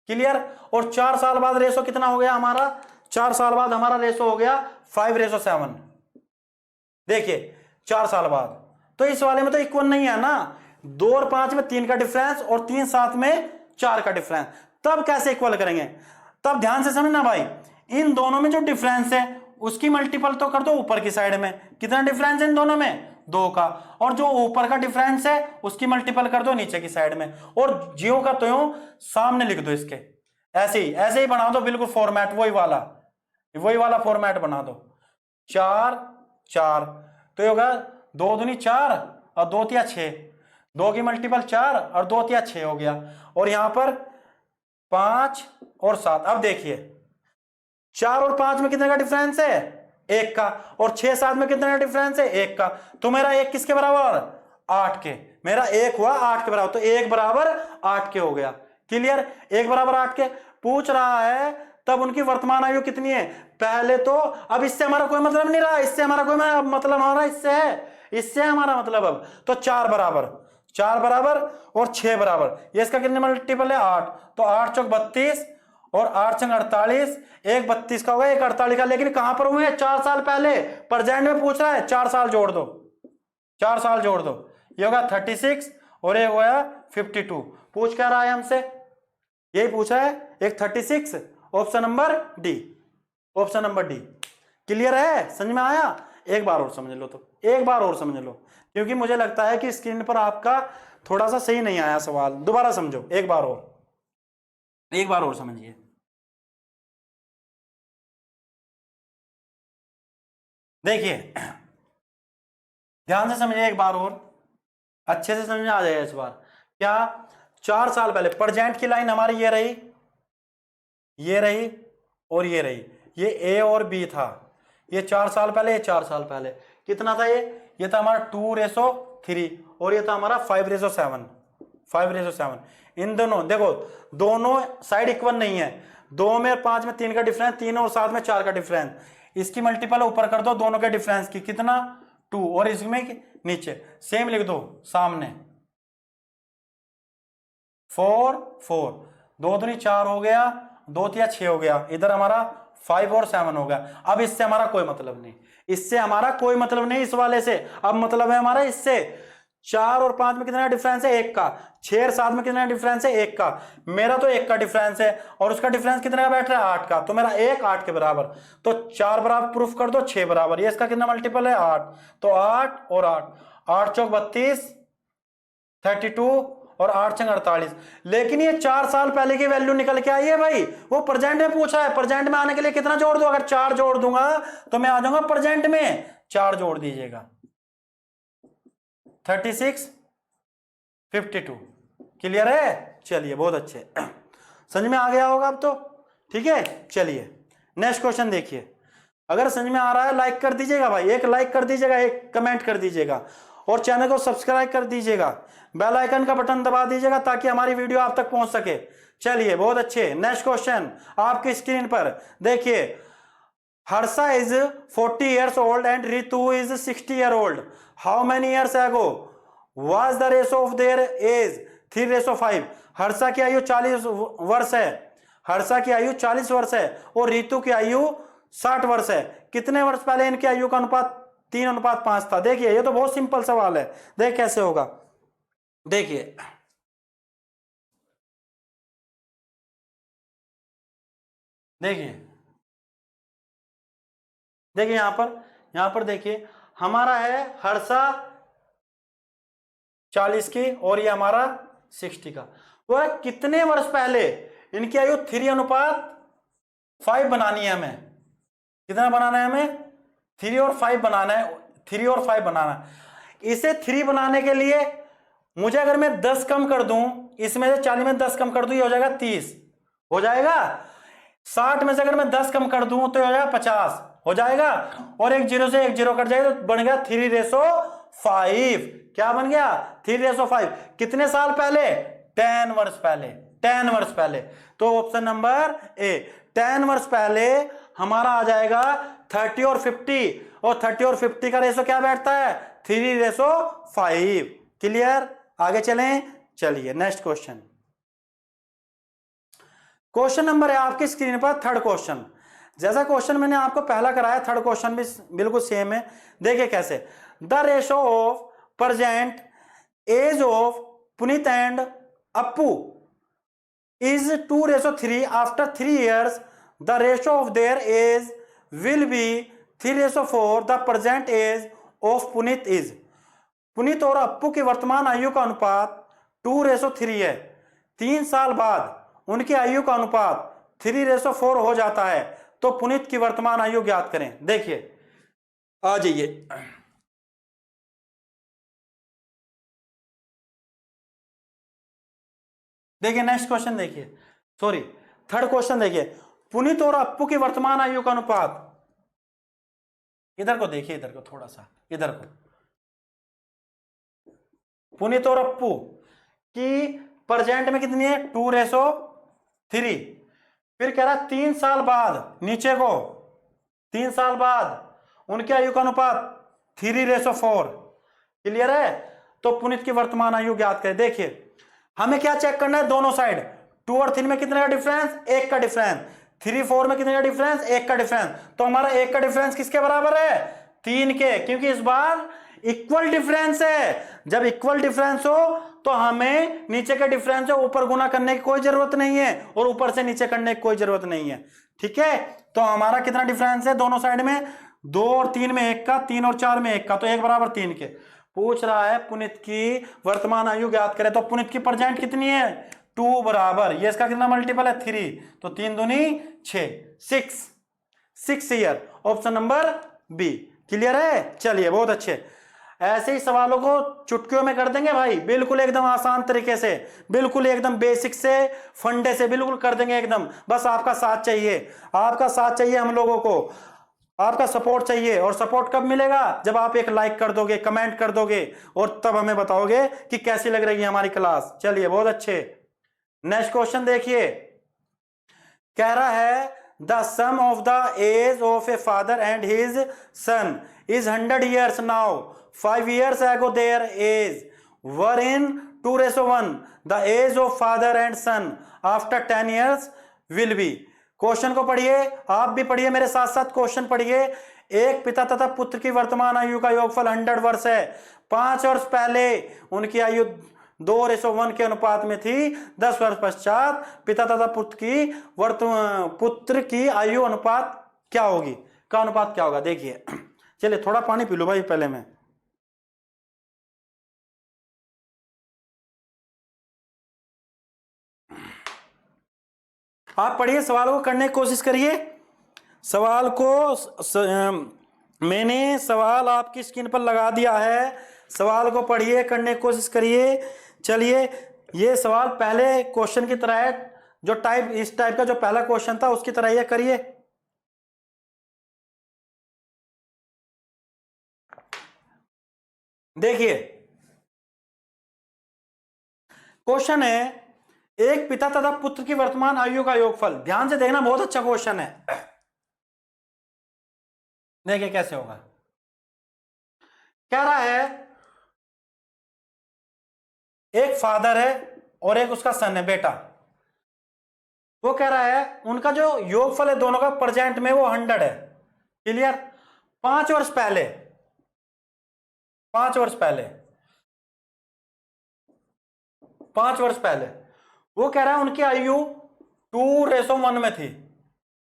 क्लियर? और 4 साल बाद रेशो कितना हो गया हमारा? 4 साल बाद हमारा रेशो हो गया 5:7। देखिए 4 साल बाद, तो इस वाले में तो इक्वल नहीं है ना। 2 और 5 में 3 का डिफरेंस और 3 7 में 4 का डिफरेंस। तब कैसे इक्वल करेंगे? तब ध्यान से समझना भाई, इन दोनों में जो डिफरेंस है उसकी मल्टीपल तो कर दो ऊपर की साइड में। कितना डिफरेंस है इन दोनों में? 2 का। और जो ऊपर का डिफरेंस है उसकी मल्टीपल कर दो नीचे की साइड में, और ज्यों का त्यों सामने लिख दो इसके। ऐसे ही बना दो बिल्कुल फॉर्मेट, वही वाला फॉर्मेट बना दो। 4 4, तो ये होगा 2 दूनी 4 और 2 तिया 6, 2 की मल्टीपल 4 और 2 तिया 6 हो गया। और यहां पर 5 और 7। अब देखिए 4 और 5 में कितने का डिफरेंस है? 1 का। और 6 7 में कितने का डिफरेंस है? 1 का। तो मेरा 1 किसके बराबर? 8 के। मेरा 1 हुआ 8 के बराबर, तो 1 बराबर 8 के हो गया। क्लियर? 1 बराबर 8 के। पूछ रहा है तब उनकी वर्तमान आयु कितनी है? पहले तो अब इससे हमारा कोई मतलब नहीं रहा, इससे हमारा कोई मतलब हमारा इससे हमारा मतलब अब तो 4 बराबर और 6 बराबर, ये इसका कितने मल्टीपल है? 8। तो 8 चौक 32 और 8 छंग 48, एक 32 का होगा, एक 48 का। लेकिन कहां पर हुए? 4 साल पहले। प्रेजेंट में पूछ रहा है, 4 साल जोड़ दो, 4 साल जोड़ दो, ये होगा 36 और ये होगा 52। पूछ क्या रहा है हमसे? यही पूछा है, एक 36, option number D, option number D. Clear है? समझ में आया? एक बार और समझ लो, तो एक बार और समझ लो, क्योंकि मुझे लगता है कि स्क्रीन पर आपका थोड़ा सा सही नहीं आया सवाल। दोबारा समझो, एक बार और समझिए। देखिए ध्यान से समझिए एक बार और, अच्छे से समझ में आ जाएगा इस बार। क्या 4 साल पहले प्रेजेंट की लाइन हमारी ये रही, ये रही और ये रही, ये ए और बी था, ये 4 साल पहले, ये 4 साल पहले कितना था, ये था हमारा 2:3 और ये था हमारा 5:7, 5:7। इन दोनों देखो, दोनों साइड इक्वल नहीं है, 2 में और 5 में 3 का डिफरेंस, 3 और 7 में 4 का डिफरेंस, इसकी मल्टीपल ऊपर कर दो दोनों के डिफरेंस की, कितना 2, और इसमें नीचे सेम लिख दो सामने, 4 4, 2 दूनी 4 हो गया, 2 तिया 6 हो गया, इधर हमारा 5 और 7 हो गया। अब इससे हमारा कोई मतलब नहीं, इससे हमारा कोई मतलब नहीं इस वाले से, अब मतलब है हमारा इससे। 4 और 5 में कितना डिफरेंस है, 1 का। 6 और 7 में कितना डिफरेंस है, 1 का। मेरा तो 1 का डिफरेंस है और उसका डिफरेंस कितना बैठ रहा है, 8 का, तो मेरा 1 8 के बराबर, तो 4 बराबर प्रूफ कर दो, 6 बराबर, ये इसका कितना मल्टीपल है, 8, तो 8 और 8, 8 चौक 32, 32 और 8 छंग 48। लेकिन ये 4 साल पहले की वैल्यू निकल के आई है भाई, वो प्रेजेंट में पूछा है, प्रेजेंट में आने के लिए कितना जोड़ दो, अगर 4 जोड़ दूंगा तो मैं आ जाऊंगा प्रेजेंट में, 4 जोड़ दीजिएगा, 36 52। क्लियर है, चलिए बहुत अच्छे, समझ में आ गया होगा अब तो, ठीक है। चलिए नेक्स्ट क्वेश्चन देखिए, अगर समझ में आ रहा है लाइक कर दीजिएगा भाई, एक लाइक कर दीजिएगा, एक कमेंट कर दीजिएगा और चैनल को सब्सक्राइब कर दीजिएगा, बेल आइकन का बटन दबा दीजिएगा ताकि हमारी वीडियो आप तक पहुंच सके। चलिए बहुत अच्छे, नेक्स्ट क्वेश्चन आपकी स्क्रीन पर देखिए, Harsha is 40 years old and Ritu is 60 years old. How many years ago was the ratio of their age 3:5? Harsha की आयु 40 वर्ष है, हर्षा की आयु 40 वर्ष है और रितु की आयु 60 वर्ष है। कितने वर्ष पहले इनकी आयु का अनुपात 3:5 था? देखिए ये तो बहुत सिंपल सवाल है, देख कैसे होगा। देखिए देखिए देखिए यहां पर देखिए, हमारा है हर्षा 40 की और ये हमारा 60 का। वह कितने वर्ष पहले इनकी आयु 3:5 बनानी है हमें, कितना बनाना है हमें, 3 और 5 बनाना है, 3 और 5 बनाना है। इसे 3 बनाने के लिए मुझे अगर मैं 10 कम कर दूं, इसमें से 40 में 10 कम कर दूं, ये हो जाएगा 30, हो जाएगा। 60 में से अगर मैं 10 कम कर दूं तो हो जाएगा 50, हो जाएगा। और एक जीरो से एक जीरो कट जाएगा तो बन गया 3:5। क्या बन गया, 3:5। कितने साल पहले, 10 वर्ष पहले, 10 वर्ष पहले। तो ऑप्शन नंबर ए, 10 वर्ष पहले हमारा आ जाएगा 30 और 50, और 30 और 50 का रेशो क्या बैठता है, 3:5। क्लियर, आगे चलें। चलिए नेक्स्ट क्वेश्चन, क्वेश्चन नंबर है आपकी स्क्रीन पर, थर्ड क्वेश्चन। जैसा क्वेश्चन मैंने आपको पहला कराया, थर्ड क्वेश्चन भी बिल्कुल सेम है। देखिए कैसे, the ratio of present age of Puneet and Appu is 2:3 after 3 years. The ratio of their age will be 3:4. The present age of Puneet is. Puneet और अप्पू की वर्तमान आयु का अनुपात 2:3 है। 3 साल बाद उनकी आयु का अनुपात 3:4 हो जाता है। तो पुनीत की वर्तमान आयु ज्ञात करें। देखिए आ जाइए, देखिए नेक्स्ट क्वेश्चन देखिए, सॉरी थर्ड क्वेश्चन देखिए, पुनीत और अप्पू की वर्तमान आयु का अनुपात, इधर को देखिए, इधर को थोड़ा सा, इधर को, पुनीत और अप्पू की प्रेजेंट में कितनी है, 2:3। फिर कह रहा 3 साल बाद, नीचे को 3 साल बाद उनकी आयु का अनुपात 3:4। क्लियर है। तो पुनीत की वर्तमान आयु ज्ञात करें। देखिए हमें क्या चेक करना है, दोनों साइड, 2 और 3 में कितने का डिफरेंस, 1 का डिफरेंस, 3 4 में कितने का डिफरेंस, 1 का डिफरेंस। तो हमारा 1 का डिफरेंस किसके बराबर है, 3 के, क्योंकि इस बार इक्वल डिफरेंस है। जब इक्वल डिफरेंस हो तो हमें नीचे के डिफरेंस से ऊपर गुना करने की कोई जरूरत नहीं है और ऊपर से नीचे करने की कोई जरूरत नहीं है। ठीक है, तो हमारा कितना डिफरेंस है दोनों साइड में, 2 और 3 में 1 का, 3 और 4 में 1 का, तो 1 बराबर 3 के। पूछ रहा है पुनीत की वर्तमान आयु ज्ञात करें। तो पुनीत की प्रेजेंट कितनी है, 2 बराबर, ये इसका कितना मल्टीपल है, 3, तो 3 दूनी 6, 6 year. Option number B. Clear है? चलिए बहुत अच्छे। ऐसे ही सवालों को चुटकियों में कर देंगे भाई, बिल्कुल एकदम आसान तरीके से, बिल्कुल एकदम बेसिक से, फंडे से बिल्कुल कर देंगे एकदम। बस आपका साथ चाहिए, आपका साथ चाहिए, हम लोगों को आपका सपोर्ट चाहिए। और सपोर्ट कब मिलेगा? जब आप एक लाइक कर दोगे, कमेंट कर दोगे, और तब हमें बताओगे कि कैसी लग रही है हमारी क्लास। चलिए बहुत अच्छे। नेक्स्ट क्वेश्चन देखिए, कह रहा है the sum of the age of a father and his son is 100 years now. 5 years ago their age were in 2:1. The age of father and son after 10 years will be. Question को पढ़िए, आप भी पढ़िए मेरे साथ साथ, क्वेश्चन पढ़िए। एक पिता तथा पुत्र की वर्तमान आयु का योगफल 100 वर्ष है। 5 वर्ष पहले उनकी आयु 2:1 के अनुपात में थी। 10 वर्ष पश्चात पिता तथा पुत्र की आयु अनुपात क्या होगी, का अनुपात क्या होगा? देखिए, चलिए थोड़ा पानी पी लो भाई पहले में। आप पढ़िए, सवाल को करने की कोशिश करिए। सवाल को मैंने सवाल आपकी स्क्रीन पर लगा दिया है, सवाल को पढ़िए, करने की कोशिश करिए। चलिए, ये सवाल पहले क्वेश्चन की तरह है, जो इस टाइप का जो पहला क्वेश्चन था उसकी तरह ये करिए। देखिए, क्वेश्चन है एक पिता तथा पुत्र की वर्तमान आयु का योगफल। ध्यान से देखना, बहुत अच्छा क्वेश्चन है। देखिए कैसे होगा। कह रहा है एक फादर है और एक उसका सन है, बेटा। वो कह रहा है उनका जो योगफल है दोनों का प्रेजेंट में वो 100 है। क्लियर? 5 वर्ष पहले, 5 वर्ष पहले, 5 वर्ष पहले वो कह रहा है उनकी आयु 2:1 में थी।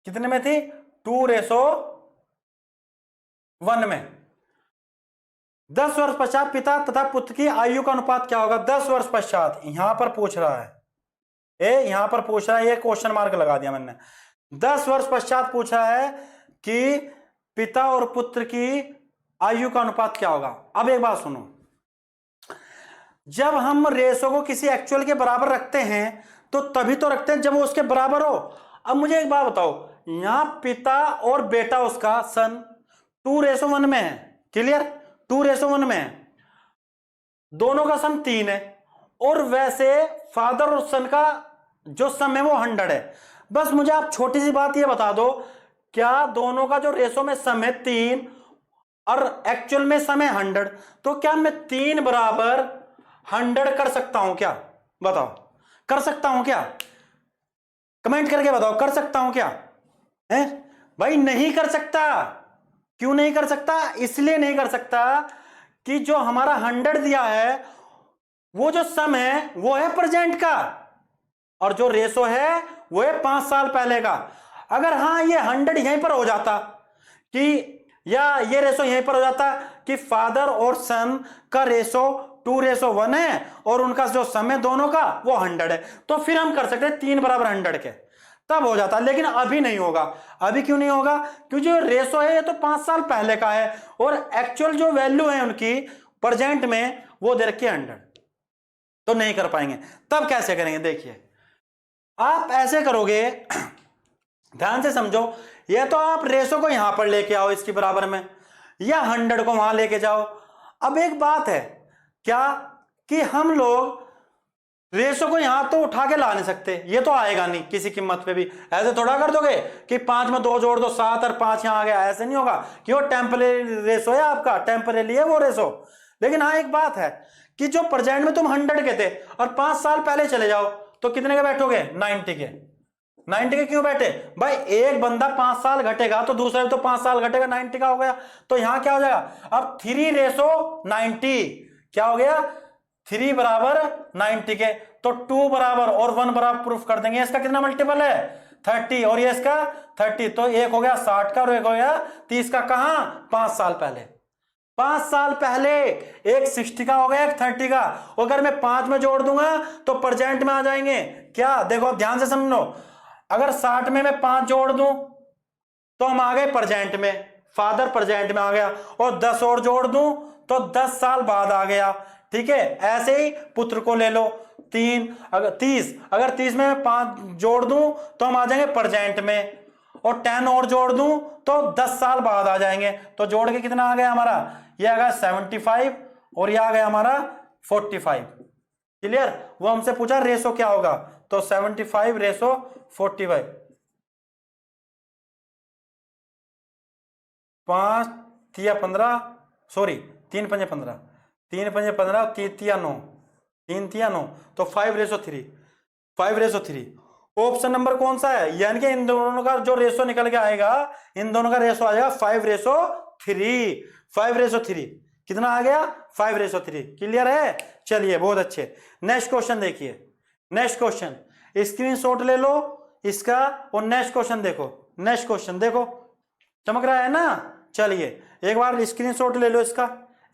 कितने में थी? 2:1 में। 10 वर्ष पश्चात पिता तथा पुत्र की आयु का अनुपात क्या होगा? 10 वर्ष पश्चात यहां पर पूछ रहा है, यहां पर पूछ रहा है, ये क्वेश्चन मार्क लगा दिया मैंने। 10 वर्ष पश्चात पूछा है कि पिता और पुत्र की आयु का अनुपात क्या होगा। अब एक बात सुनो, जब हम रेशो को किसी एक्चुअल के बराबर रखते हैं तो तभी तो रखते हैं जब वो उसके बराबर हो। अब मुझे एक बात बताओ, यहां पिता और बेटा उसका सन 2:1 में है। क्लियर? 2:1 में है, दोनों का सम 3 है, और वैसे फादर और सन का जो सम है वो 100 है। बस मुझे आप छोटी सी बात ये बता दो, क्या दोनों का जो रेशो में सम है 3 और एक्चुअल में सम है 100, तो क्या मैं 3 बराबर 100 कर सकता हूं क्या? बताओ, कर सकता हूं क्या? कमेंट करके बताओ, कर सकता हूं क्या? है भाई, नहीं कर सकता। क्यों नहीं कर सकता? इसलिए नहीं कर सकता कि जो हमारा 100 दिया है वो जो सम है वो है प्रेजेंट का, और जो रेशो है वो है 5 साल पहले का। अगर हाँ ये 100 यहीं पर हो जाता कि, या ये रेशो यहीं पर हो जाता कि फादर और सन का रेशो 2:1 है और उनका जो सम है दोनों का वो 100 है, तो फिर हम कर सकते हैं 3 बराबर 100 के, तब हो जाता। लेकिन अभी नहीं होगा। अभी क्यों नहीं होगा? क्योंकि जो रेशो है ये तो 5 साल पहले का है, और एक्चुअल जो वैल्यू है उनकी प्रेजेंट में वो दे रखी है 100, तो नहीं कर पाएंगे। तब कैसे करेंगे? देखिए, आप ऐसे करोगे, ध्यान से समझो, या तो आप रेशो को यहां पर लेके आओ इसकी बराबर में, या 100 को वहां लेके जाओ। अब एक बात है क्या कि हम लोग रेशो को यहां तो उठा के ला नहीं सकते, ये तो आएगा नहीं किसी कीमत पे भी। ऐसे थोड़ा कर दोगे कि 5 में 2 जोड़ दो 7 और 5 यहां आ गया, ऐसे नहीं होगा। क्यों? टेम्परेरी रेशो है आपका, टेम्परेरी है वो रेशो। लेकिन हाँ एक बात है कि जो प्रेजेंट में तुम 100 के थे और 5 साल पहले चले जाओ तो कितने के बैठोगे? 90 के। 90 के क्यों बैठे भाई? एक बंदा 5 साल घटेगा तो दूसरा भी तो 5 साल घटेगा, 90 का हो गया। तो यहां क्या हो जाएगा? अब 3:90 क्या हो गया? 3 बराबर 90 के, तो 2 बराबर और 1 बराबर प्रूफ कर देंगे। इसका कितना मल्टीपल है? 30, और ये इसका 30, तो एक हो गया 60 का और एक हो गया 30 का। कहां? 5 साल पहले। 5 साल पहले एक 60 का हो गया, एक 30 का। अगर मैं 5 में जोड़ दूंगा तो प्रेजेंट में आ जाएंगे। क्या? देखो ध्यान से समझो, अगर 60 में मैं 5 जोड़ दूं तो हम आ गए प्रेजेंट में, फादर प्रेजेंट में आ गया, और 10 और जोड़ दूं तो 10 साल बाद आ गया। ठीक है, ऐसे ही पुत्र को ले लो, 3 अगर 30, अगर 30 में 5 जोड़ दूं तो हम आ जाएंगे प्रेजेंट में, और 10 और जोड़ दूं तो 10 साल बाद आ जाएंगे। तो जोड़ के कितना आ गया हमारा, ये आ गया 75 और ये आ गया हमारा 45। क्लियर, वो हमसे पूछा रेशो क्या होगा, तो 75:45, 5 या 15, सॉरी 3 पंजे 15, 3 पंजे 15, 3 तिया 9, 3 तिया 9, तो 5:3, 5:3। ऑप्शन नंबर कौन सा है, यानी कि इन दोनों का जो रेशो निकल के आएगा, इन दोनों का रेशो आ जाएगा 5:3, 5:3 कितना आ गया, 5:3। क्लियर है, चलिए बहुत अच्छे। नेक्स्ट क्वेश्चन देखिए, नेक्स्ट क्वेश्चन स्क्रीनशॉट ले लो इसका, और नेक्स्ट क्वेश्चन देखो, नेक्स्ट क्वेश्चन देखो, चमक रहा है ना। चलिए एक बार स्क्रीनशॉट ले लो इसका,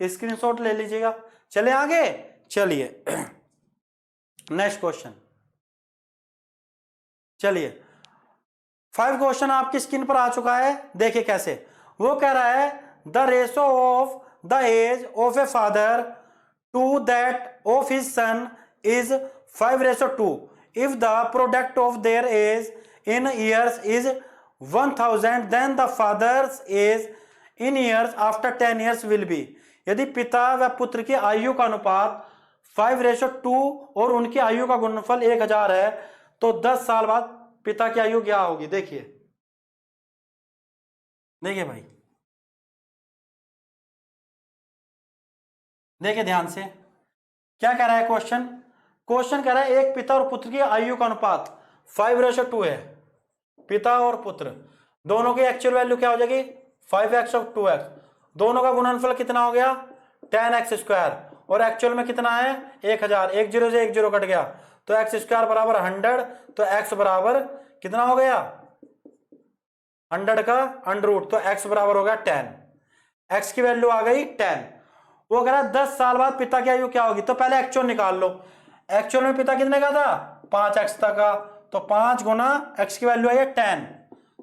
स्क्रीनशॉट ले लीजिएगा। चले आगे, चलिए नेक्स्ट क्वेश्चन। चलिए 5 क्वेश्चन आपकी स्क्रीन पर आ चुका है, देखिए कैसे। वो कह रहा है the ratio of the age of a father to that of his son is 5:2 if the product of their age in years is 1000 then the father's age in years after 10 years will be. यदि पिता व पुत्र की आयु का अनुपात 5:2 और उनकी आयु का गुणनफल 1000 है, तो 10 साल बाद पिता की आयु क्या होगी। देखिए, देखिए भाई, देखिए ध्यान से क्या कह रहा है क्वेश्चन। क्वेश्चन कह रहा है एक पिता और पुत्र की आयु का अनुपात 5:2 है, पिता और पुत्र दोनों की एक्चुअल वैल्यू क्या हो जाएगी, 5x और 2x, दोनों का गुणनफल कितना हो गया 10x², और एक्चुअल में कितना है 1000, 1 0 से 1 0 कट गया, तो x² बराबर 100, तो x बराबर कितना हो गया 100 का अंडर रूट, तो x बराबर हो गया 10, x की वैल्यू आ गई 10। वो कह रहा है 10 साल बाद पिता की आयु क्या होगी, तो पहले एक्चुअल निकाल लो। एक्चुअल में पिता कितने का था 5x तक का, तो 5 गुना x की वैल्यू है 10,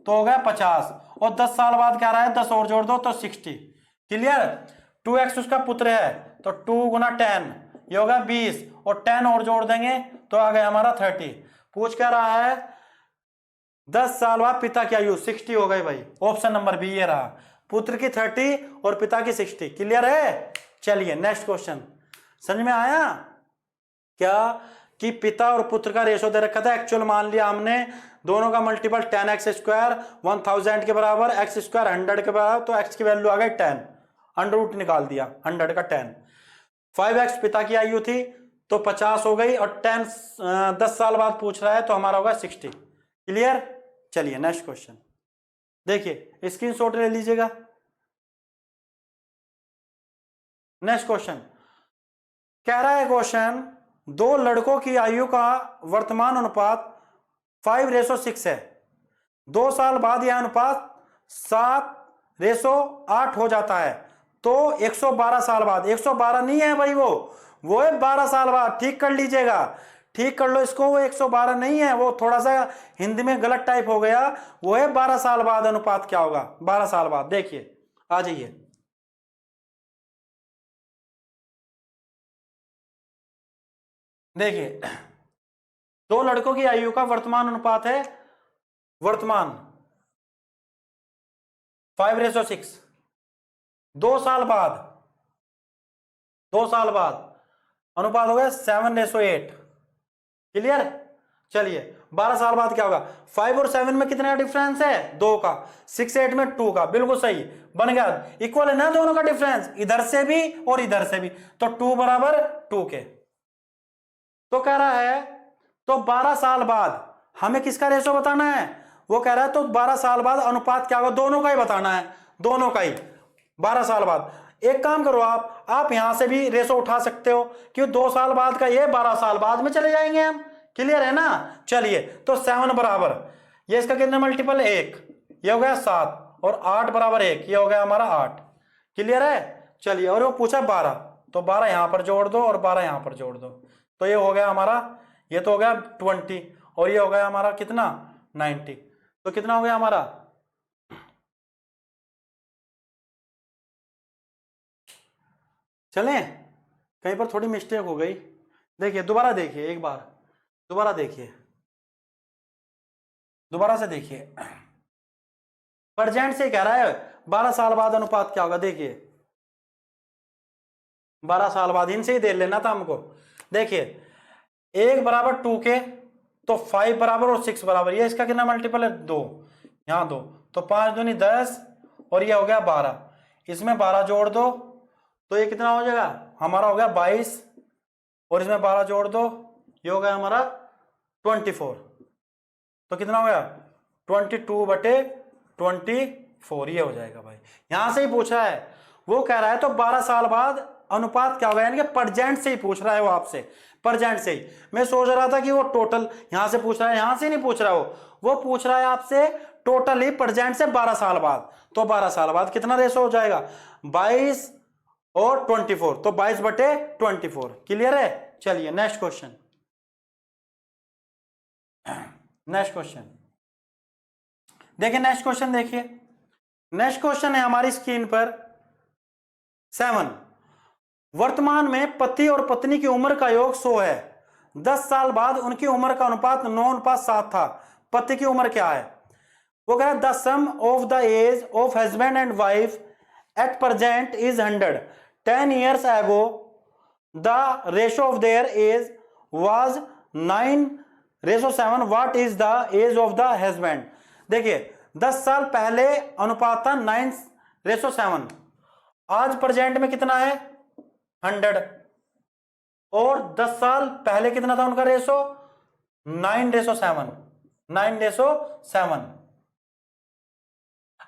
तो हो गया 50, और 10 साल बाद क्या रहा है 10 और जोड़ दो तो 60। क्लियर, 2x उसका पुत्र है, तो 2 गुना 10 ये होगा 20, और 10 और जोड़ देंगे तो आ गया हमारा 30। पूछ क्या रहा है 10 साल बाद पिता की आयु 60 हो गई भाई, ऑप्शन नंबर बी ये रहा, पुत्र की 30 और पिता की 60। क्लियर है, चलिए नेक्स्ट क्वेश्चन। समझ में आया क्या कि पिता और पुत्र का रेशो दे रखा था, एक्चुअल मान लिया हमने, दोनों का मल्टीपल 10x² 1000 के बराबर, x² 100 के बराबर, तो x की वैल्यू आ गई 10, अंडर रूट निकाल दिया 100 का 10। 5x पिता की आयु थी तो 50 हो गई, और 10 साल बाद पूछ रहा है तो हमारा होगा 60। क्लियर, चलिए नेक्स्ट क्वेश्चन देखिए, स्क्रीनशॉट ले लीजिएगा। नेक्स्ट क्वेश्चन कह रहा है क्वेश्चन, 2 लड़कों की आयु का वर्तमान अनुपात 5:6 है, 2 साल बाद यह अनुपात 7:8 हो जाता है, तो 112 साल बाद, 112 नहीं है भाई, वो है 12 साल बाद, ठीक कर लीजिएगा, ठीक कर लो इसको, वो 112 नहीं है, वो थोड़ा सा हिंदी में गलत टाइप हो गया, वो है 12 साल बाद अनुपात क्या होगा 12 साल बाद। देखिए आ जाइए, देखिए 2 लड़कों की आयु का वर्तमान अनुपात है, वर्तमान 5:6, 2 साल बाद, 2 साल बाद अनुपात हो गया 7:8। क्लियर, चलिए 12 साल बाद क्या होगा, 5 और 7 में कितने का डिफरेंस है 2 का, 6 8 में 2 का, बिल्कुल सही बन गया, इक्वल है ना दोनों का डिफरेंस, इधर से भी और इधर से भी, तो 2 बराबर 2 के। तो कह रहा है तो 12 साल बाद हमें किसका रेशो बताना है, वो कह रहा है तो 12 साल बाद अनुपात क्या होगा, दोनों का ही बताना है, दोनों का ही 12 साल बाद। एक काम करो आप यहां से भी रेशो उठा सकते हो, क्यों 2 साल बाद का ये 12 साल बाद में चले जाएंगे हम। क्लियर है ना, चलिए तो 7 बराबर ये इसका कितने मल्टीपल 1, ये हो गया 7, और 8 बराबर 1, ये हो गया हमारा 8। क्लियर है, चलिए, और वो पूछा 12, तो 12 यहां पर जोड़ दो और 12 यहां पर जोड़ दो, तो ये हो गया हमारा, ये तो हो गया 20, और ये हो गया हमारा कितना 90, तो कितना हो गया हमारा चलें, कहीं पर थोड़ी मिस्टेक हो गई। देखिए दोबारा देखिए, एक बार दोबारा देखिए, दोबारा से देखिए। प्रेजेंट से कह रहा है 12 साल बाद अनुपात क्या होगा। देखिए 12 साल बाद, इनसे ही दे लेना था हमको। देखिए 1 बराबर 2 के, तो 5 बराबर और 6 बराबर, ये इसका कितना मल्टीपल है 2, यहां 2, तो 5 दूनी 10 और ये हो गया 12, इसमें 12 जोड़ दो तो ये कितना हो जाएगा हमारा, हो गया 22, और इसमें 12 जोड़ दो ये हो गया हमारा 24, तो कितना हो गया 22/24, ये हो जाएगा भाई। यहां से ही पूछा है, वो कह रहा है तो 12 साल बाद अनुपात क्या होगा, यानी कि प्रेजेंट से ही पूछ रहा है वो आपसे, प्रेजेंट से ही। मैं सोच रहा था कि वो टोटल यहां से पूछ रहा है, यहां से नहीं पूछ रहा, वो पूछ रहा है आपसे टोटल ही प्रेजेंट से 12 साल बाद। तो 12 साल बाद कितना रेशो हो जाएगा 22 और 24, तो 22/24। क्लियर है। चलिए नेक्स्ट क्वेश्चन, नेक्स्ट क्वेश्चन देखिए, नेक्स्ट क्वेश्चन देखिए। नेक्स्ट क्वेश्चन है हमारी स्क्रीन पर 7। वर्तमान में पति और पत्नी की उम्र का योग 100 है। 10 साल बाद उनकी उम्र का अनुपात 9:7 था। पति की उम्र क्या है। वो कह रहा है the sum of the age of husband and wife at present is 100। 10 years ago the ratio of their age was 9:7। what is the age of the husband। देखिए 10 साल पहले अनुपात था 9:7, आज प्रेजेंट में कितना है 100, और 10 साल पहले कितना था उनका रेशो 9:7, 9:7।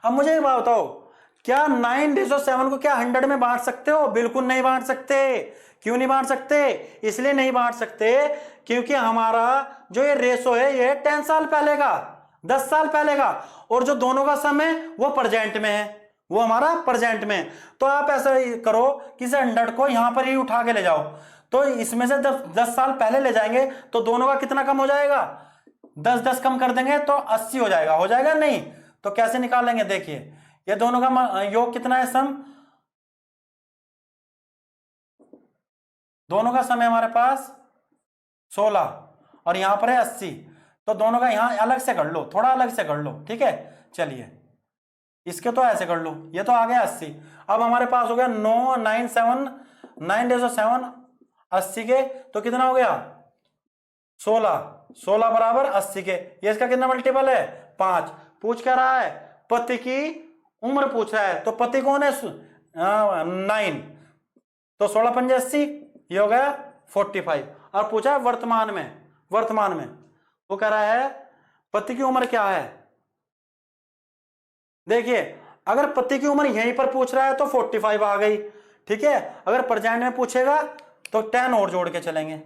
अब मुझे एक बात बताओ, क्या 9:7 को क्या 100 में बांट सकते हो। बिल्कुल नहीं बांट सकते। क्यों नहीं बांट सकते, इसलिए नहीं बांट सकते क्योंकि हमारा जो ये रेशो है ये 10 साल पहले का, 10 साल पहले का, और जो दोनों का सम है वो प्रेजेंट में है, वो हमारा प्रेजेंट में। तो आप ऐसा करो कि 100 को यहां पर ही उठा के ले जाओ, तो इसमें से 10 साल पहले ले जाएंगे तो दोनों का कितना कम हो जाएगा, 10-10 कम कर देंगे तो 80 हो जाएगा। हो जाएगा नहीं, तो कैसे निकालेंगे। देखिए ये दोनों का योग कितना है, सम, दोनों का सम है हमारे पास 16 और यहां पर है 80, तो दोनों का यहां अलग से कर लो, थोड़ा अलग से कर लो, ठीक है। चलिए इसके तो ऐसे कर लो, ये तो आ गया 80। अब हमारे पास हो गया 9:7 80 के, तो कितना हो गया 16 बराबर 80 के, ये इसका कितना मल्टीपल है 5। पूछ क्या रहा है, पति की उम्र पूछ रहा है, तो पति कौन है 9, तो 16×5 80, ये हो गया 45। और पूछा वर्तमान में, वर्तमान में वो कह रहा है पति की उम्र क्या है। देखिए अगर पति की उम्र यहीं पर पूछ रहा है तो 45 आ गई, ठीक है। अगर प्रेजेंट में पूछेगा तो 10 और जोड़ के चलेंगे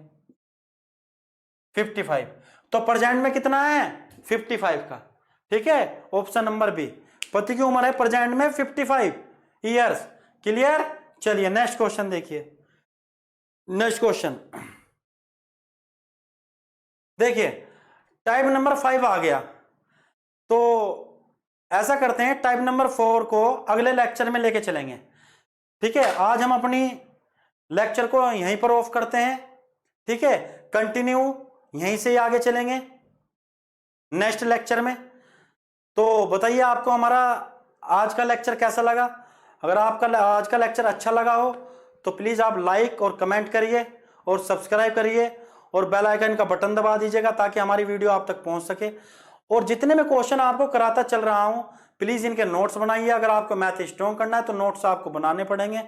55, तो प्रेजेंट में कितना है 55 का, ठीक है। ऑप्शन नंबर बी, पति की उम्र है प्रेजेंट में 55 ईयर्स। क्लियर। चलिए नेक्स्ट क्वेश्चन देखिए, नेक्स्ट क्वेश्चन देखिए, टाइप नंबर 5 आ गया। तो ऐसा करते हैं, टाइप नंबर 4 को अगले लेक्चर में लेके चलेंगे, ठीक है। आज हम अपनी लेक्चर को यहीं पर ऑफ करते हैं, ठीक है। कंटिन्यू यहीं से ही आगे चलेंगे नेक्स्ट लेक्चर में। तो बताइए आपको हमारा आज का लेक्चर कैसा लगा। अगर आपका आज का लेक्चर अच्छा लगा हो तो प्लीज़ आप लाइक और कमेंट करिए और सब्सक्राइब करिए और बेल आइकन का बटन दबा दीजिएगा ताकि हमारी वीडियो आप तक पहुंच सके। और जितने मैं क्वेश्चन आपको कराता चल रहा हूं प्लीज़ इनके नोट्स बनाइए। अगर आपको मैथ स्ट्रॉन्ग करना है तो नोट्स आपको बनाने पड़ेंगे।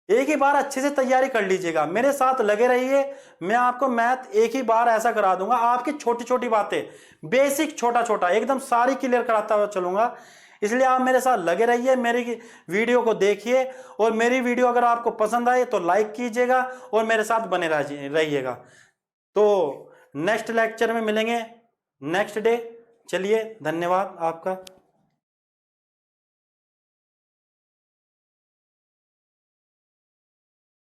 एक ही बार अच्छे से तैयारी कर लीजिएगा, मेरे साथ लगे रहिए। मैं आपको मैथ एक ही बार ऐसा करा दूंगा, आपकी छोटी छोटी बातें बेसिक छोटा छोटा एकदम सारी क्लियर कराता हुआ चलूंगा। इसलिए आप मेरे साथ लगे रहिए, मेरी वीडियो को देखिए, और मेरी वीडियो अगर आपको पसंद आए तो लाइक कीजिएगा और मेरे साथ बने रहिएगा। तो नेक्स्ट लेक्चर में मिलेंगे नेक्स्ट डे। चलिए धन्यवाद आपका।